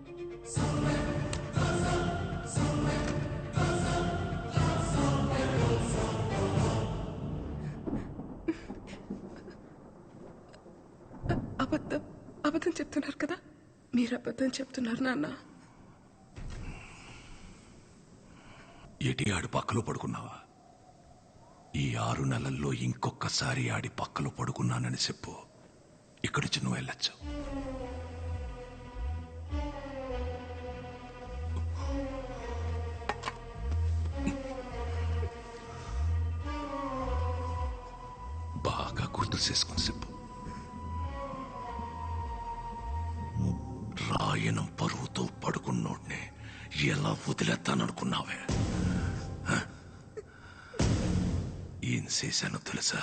అబద్ధం చెప్తున్నారు కదా? మీరు అబద్ధం చెప్తున్నారు నాన్న. ఎటి ఆడి పక్కలో పడుకున్నావా? ఈ 6 నెలల్లో ఇంకొకసారి ఆడి పక్కలో పడుకున్నానని చెప్పు, ఇక్కడికి నువ్వు వెళ్ళొచ్చు. బాగా గుర్తు చేసుకుని చెప్పు. రాయనం పరువుతో పడుకున్నోడ్నే ఎలా వదిలేస్తాననుకున్నావే? ఏం చేశానో తెలుసా?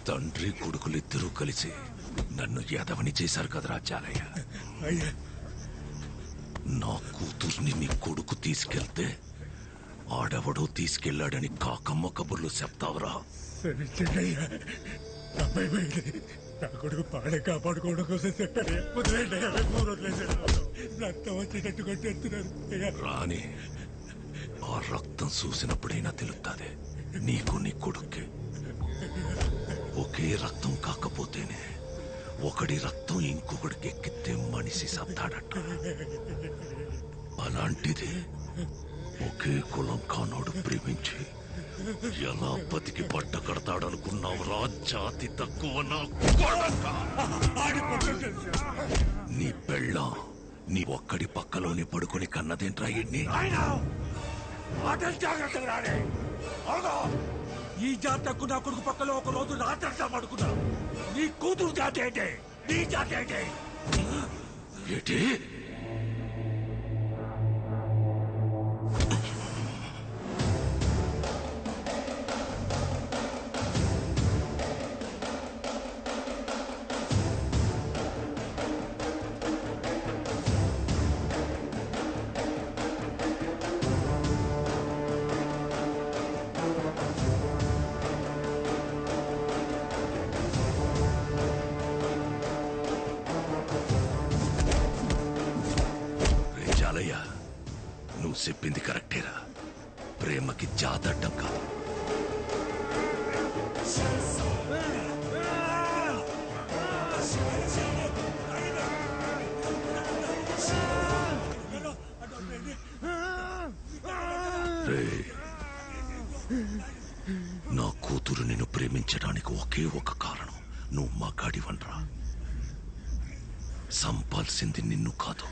తండ్రి కొడుకులిద్దరూ కలిసి నన్ను యాదవని చేశారు కదరా చాలయ్య. నా కూతుర్ని నీ కొడుకు తీసుకెళ్తే ఆడెవడో తీసుకెళ్లాడని కాకమ్మ కబుర్లు చెప్తావురా? నా కొడుకు పాడే కాపాడుకోవడం కోసం చెప్పారు. రక్తం వచ్చేటట్టు కొట్టేస్తున్నారు. రాని ఆ రక్తం చూసినప్పుడైనా తెలుస్తుంది నీకు నీ కొడుక్కి. ఒకే రక్తం కాకపోతేనే ఒకడి రక్తం ఇంకొకడికి ఎక్కితే మనిషి సత్తాడట. అలాంటిది ఒకే కులం కానోడు ప్రేమించి ఎలా బతికి బట్ట కడతాడనుకున్నావురా జాతి తక్కువ నా కొడక? నీ పెళ్ళాం నీ ఒక్కడి పక్కలోనే పడుకొని కన్నదేంట్రా ఎన్ని? ఈ జాతకు నా కొడుకు పక్కలో ఒక రోజు రాత్రంతా పడుకున్నా. నీ కూతురు జాతి ఏంటి? నీ జాతి ఏంటి? ఏంటి? చెప్పింది కరెక్టేరా. ప్రేమకి జాతడ్డం కాదు. నా కూతురు నిన్ను ప్రేమించడానికి ఒకే ఒక కారణం, నువ్వు మగాడివన్రా. సంపాల్సింది నిన్ను కాదు.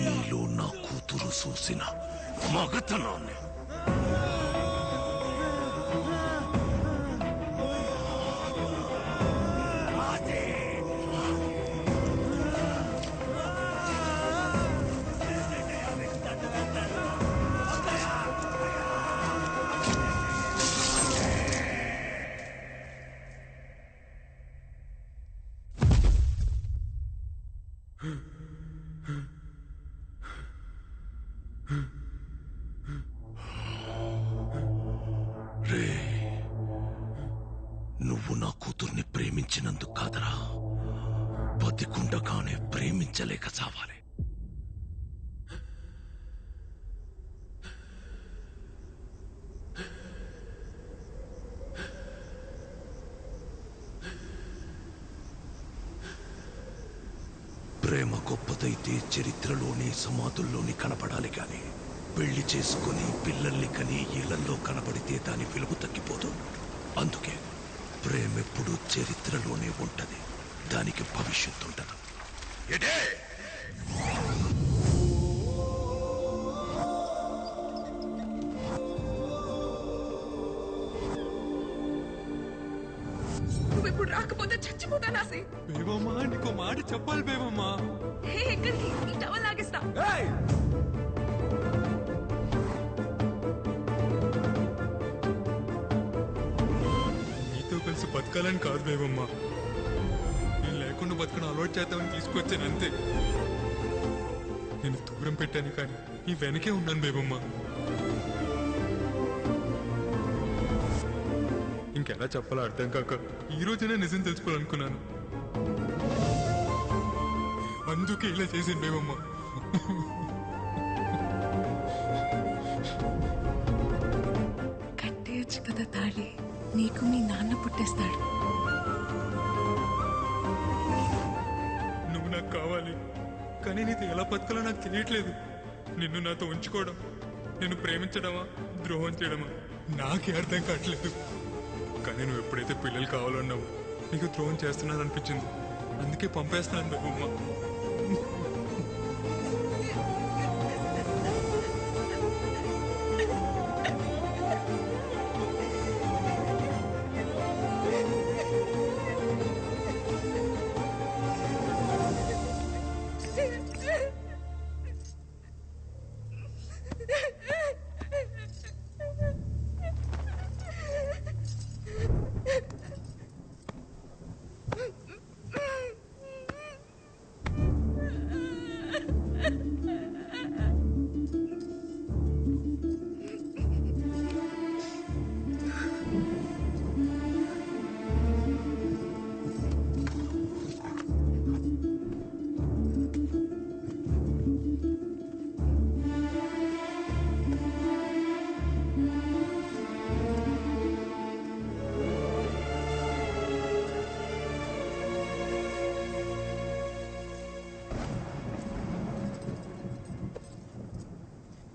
నీలో నా కూతురు చూసిన మగతనాన్ని. రే, నువ్వు నా కూతుర్ని ప్రేమించినందుకు కాదరా, బతికుండగానే ప్రేమించలేక చావాలి. ప్రేమ గొప్పదైతే చరిత్రలోని సమాధుల్లోని కనపడాలి గాని, పెళ్లి చేసుకుని పిల్లల్ని కని ఇళ్లలో కనబడితే దాని విలువ తగ్గిపోదు. అందుకే ప్రేమెప్పుడు చరిత్రలోనే ఉంటది, దానికి భవిష్యత్తు ఉంటదు. ఎడే నువ్వెప్పుడు రాకపోతే చచ్చిపోతానాసి. బేబమ్మా, నీకో మాట చెప్పాలి బేబమ్మా. ఎక్కడికి? ఈ టవల్ లాగిస్తా. నీతో కలిసి బతకాలని కాదు బేబమ్మా, నేను లేకుండా బతకడం అలవాటు చేద్దామని తీసుకొచ్చాను అంతే. నేను దూరం పెట్టాను కానీ నీ వెనకే ఉన్నాను బేబమ్మా. ఇంకెలా చెప్పాలో అర్థం కాక ఈ రోజైనా నిజం తెలుసుకోవాలనుకున్నాను. అందుకే ఇలా చేసింది బేబమ్మా. కట్టేయచ్చు కదా తాళి, నీకు మీ నాన్న పుట్టేస్తాడు. నువ్వు నాకు కావాలి, కానీ నీతో ఎలా బతకాలో నాకు తెలియట్లేదు. నిన్ను నాతో ఉంచుకోవడం, నిన్ను ప్రేమించడమా ద్రోహం చేయడమా నాకే అర్థం కావట్లేదు. కానీ నువ్వు ఎప్పుడైతే పిల్లలు కావాలన్నావు, నీకు ద్రోహం చేస్తున్నాను అనిపించింది, అందుకే పంపేస్తున్నాను బేబమ్మ.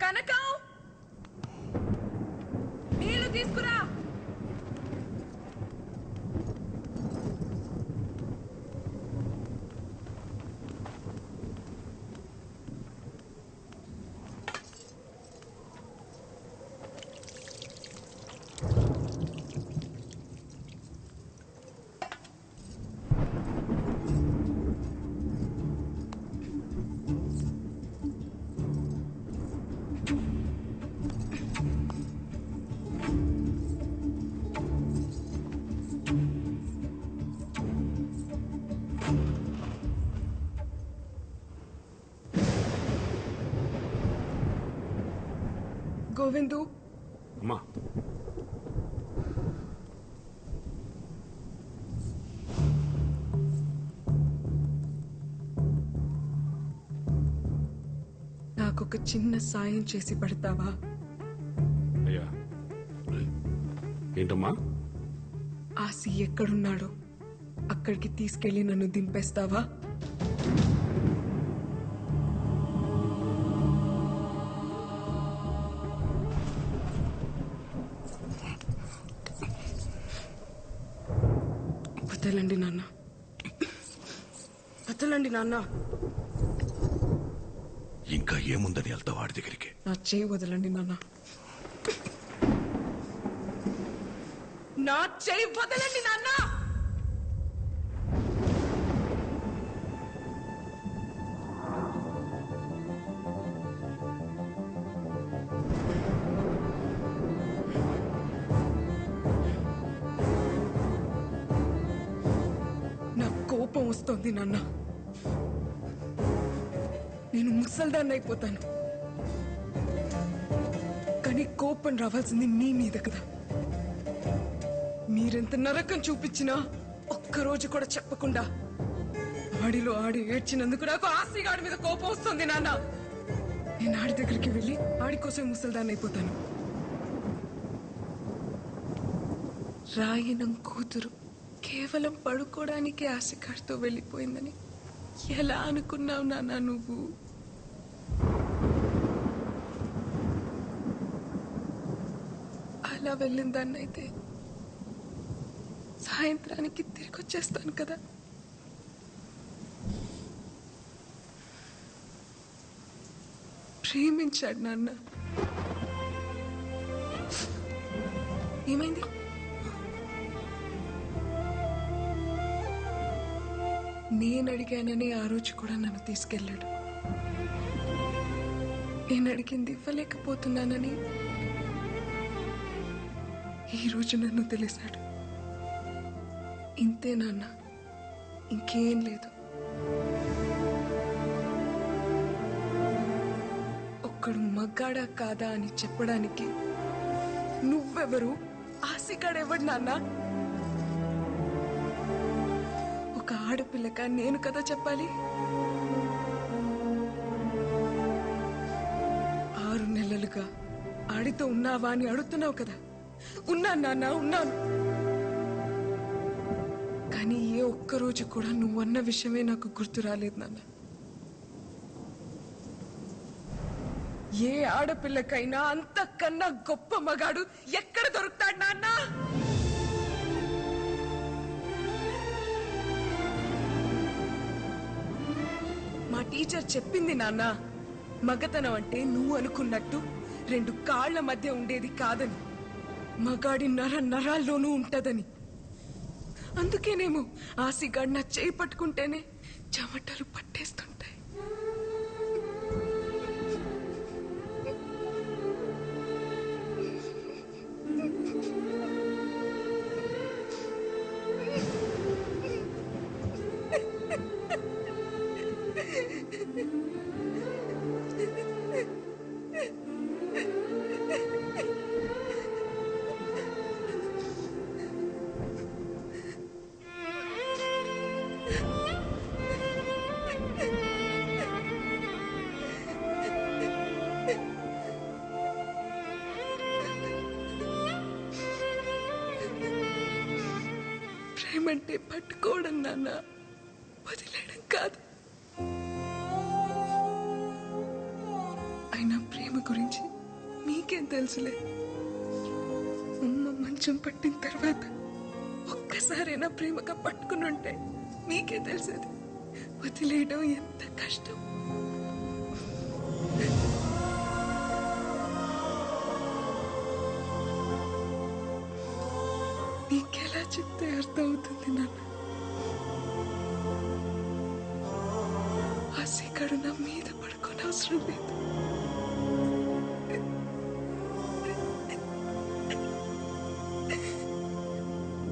కనకం, నీళ్లు తీసుకురా. గోవిందు, అమ్మా, నాకొక చిన్న సాయం చేసి పడతావా? అయ్యా ఏంటమ్మా? ఆసి ఎక్కడున్నాడో అక్కడికి తీసుకెళ్లి నన్ను దింపేస్తావా? వదలండి నాన్న, వదలండి నాన్న. ఇంకా ఏముందని వెళ్తా వాడి దగ్గరికి? నా చేయి వదలండి నాన్న, నా చేయి వదలండి నాన్న. కోపం వస్తోంది నాన్న. నేను ముసల్దాన్ని అయిపోతాను, కానీ కోపం రావాల్సింది నీ మీద కదా. మీరెంత నరకం చూపించినా ఒక్కరోజు కూడా చెప్పకుండా ఆడిలో ఆడి ఏడ్చినందుకు నాకు ఆసిగాడి మీద కోపం వస్తుంది నాన్న. నేను ఆడి దగ్గరికి వెళ్ళి ఆడి కోసం ముసల్దాన్ని అయిపోతాను. రాయనం కూతురు కేవలం పడుకోవడానికి ఆశకాడితో వెళ్ళిపోయిందని ఎలా అనుకున్నావు నాన్న నువ్వు? అలా వెళ్ళిందాన్నైతే సాయంత్రానికి తిరిగి వచ్చేస్తాను కదా. ప్రేమించాడు నాన్న. ఏమైంది? నేను అడిగానని ఆ రోజు కూడా నన్ను తీసుకెళ్ళాడు. నేను అడిగింది ఇవ్వలేకపోతున్నానని ఈ రోజు నన్ను తెలిసాడు. ఇంతే నాన్న, ఇంకేం లేదు. ఒక్కడు మగ్గాడా కాదా అని చెప్పడానికి నువ్వెవరు? ఆశగాడెవడు నాన్న? ఒక ఆడపిల్లగా నేను కదా చెప్పాలి. 6 నెలలుగా ఆడితో ఉన్నావా అని అడుగుతున్నావు కదా. ఉన్నాను నాన్న, ఉన్నాను. కానీ ఏ ఒక్కరోజు కూడా నువ్వన్న విషయమే నాకు గుర్తు రాలేదు నాన్న. ఏ ఆడపిల్లకైనా అంతకన్నా గొప్ప మగాడు ఎక్కడ దొరుకుతాడు నాన్న? మా టీచర్ చెప్పింది నాన్న, మగతనం అంటే నువ్వు అనుకున్నట్టు 2 కాళ్ల మధ్య ఉండేది కాదని, మగాడి నరాల్లోనూ ఉంటదని. అందుకేనేమో ఆసిగాడు నా చేయి పట్టుకుంటేనే చెమటలు పట్టేస్తుంటాయి. ప్రేమంటే పట్టుకోవడం నాన్న, వదిలేయడం కాదు. అయినా ప్రేమ గురించి మీకేం తెలుసులే. అమ్మ మంచం పట్టిన తర్వాత ఒక్కసారైనా ప్రేమగా పట్టుకుని ఉంటే మీకే తెలిసేది వదిలేయడం ఎంత కష్టం. నీకెలా చెప్తే అర్థమవుతుంది నాన్న? ఆశగాడు నా మీద పడుకోని అవసరం లేదు.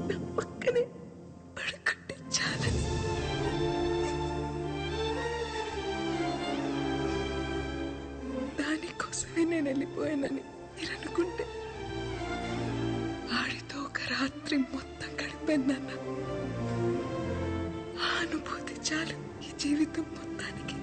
నా పక్కనే పడుకుంటే చాలని. దానికోసమే నేను వెళ్ళిపోయానని మీరు అనుకుంటే ఆడితో ఒక రాత్రి మొత్తం గడిపానన్న ఆ అనుభూతి చాలు ఈ జీవితం మొత్తానికి.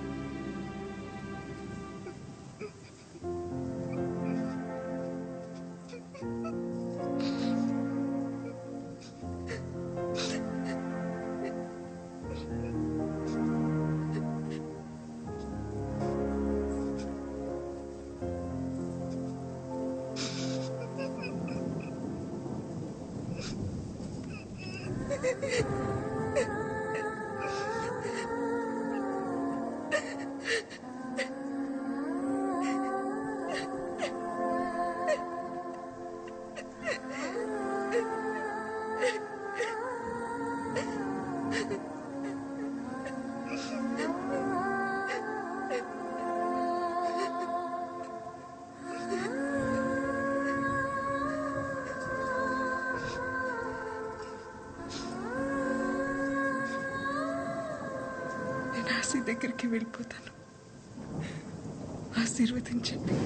నేను ఆశ దగ్గరికి వెళ్ళిపోతాను. ఆశీర్వదించండి.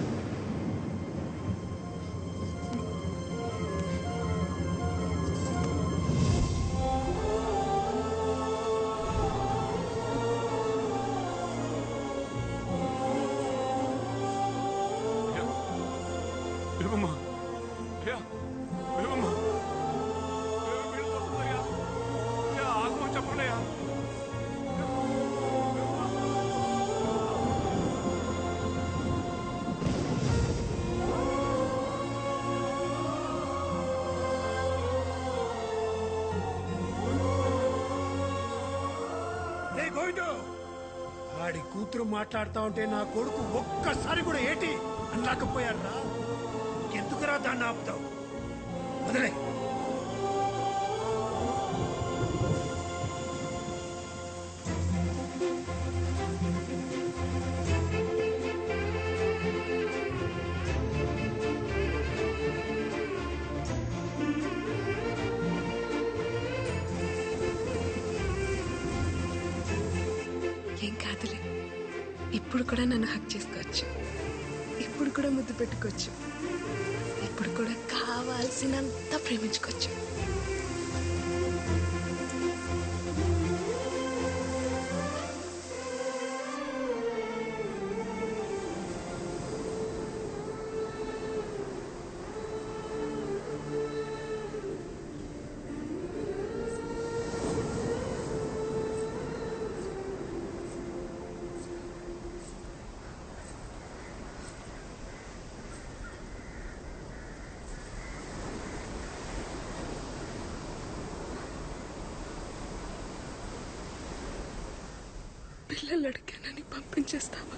బేబమ్మా అయ్యా బేబమ్మా వెళ్ళిపోతుందయ్యా అయ్యా ఆగమని చెప్పండి అయ్యా గోవిందు ఆడి కూతురు మాట్లాడుతా ఉంటే నా కొడుకు ఒక్కసారి కూడా ఏటి అనలేకపోయారా? ఎందుకురా దాన్ని ఆపుతావు? వదిలే. ఏం కాదులే. ఇప్పుడు కూడా నన్ను హక్ చేసుకోవచ్చు. ఇప్పుడు కూడా ముద్దు పెట్టుకోవచ్చు. ఇప్పుడు కూడా కావాల్సినంత ప్రేమించుకోవచ్చు. పిల్లలు అడిగానని పంపించేస్తావా?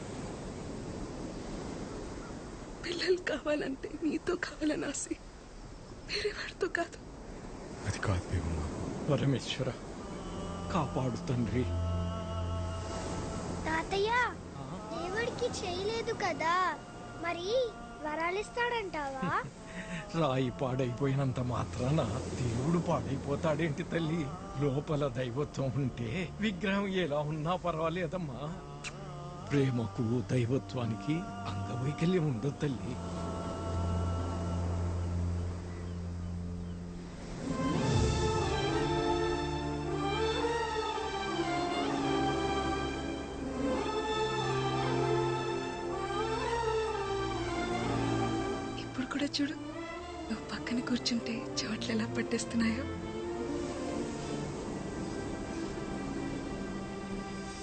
పిల్లలు కావాలంటే నీతో కావాలని ఆశ, వేరే వాడితో కాదు. అది కాదు బేబమ్మ. పరమేశ్వర కాపాడు తండ్రి. తాతయ్య దేవుడికి చేయలేదు కదా, మరి వరాలిస్తాడంటావా? రాయి పాడైపోయినంత మాత్రాన దేవుడు పాడైపోతాడేంటి తల్లి? లోపల దైవత్వం ఉంటే విగ్రహం ఎలా ఉన్నా పర్వాలేదమ్మా. ప్రేమకు దైవత్వానికి అంగవైకల్యం ఉండదు తల్లి. ఇప్పుడు కూడా చూడు, నువ్వు పక్కన కూర్చుంటే చెవట్లు ఎలా పట్టేస్తున్నాయో.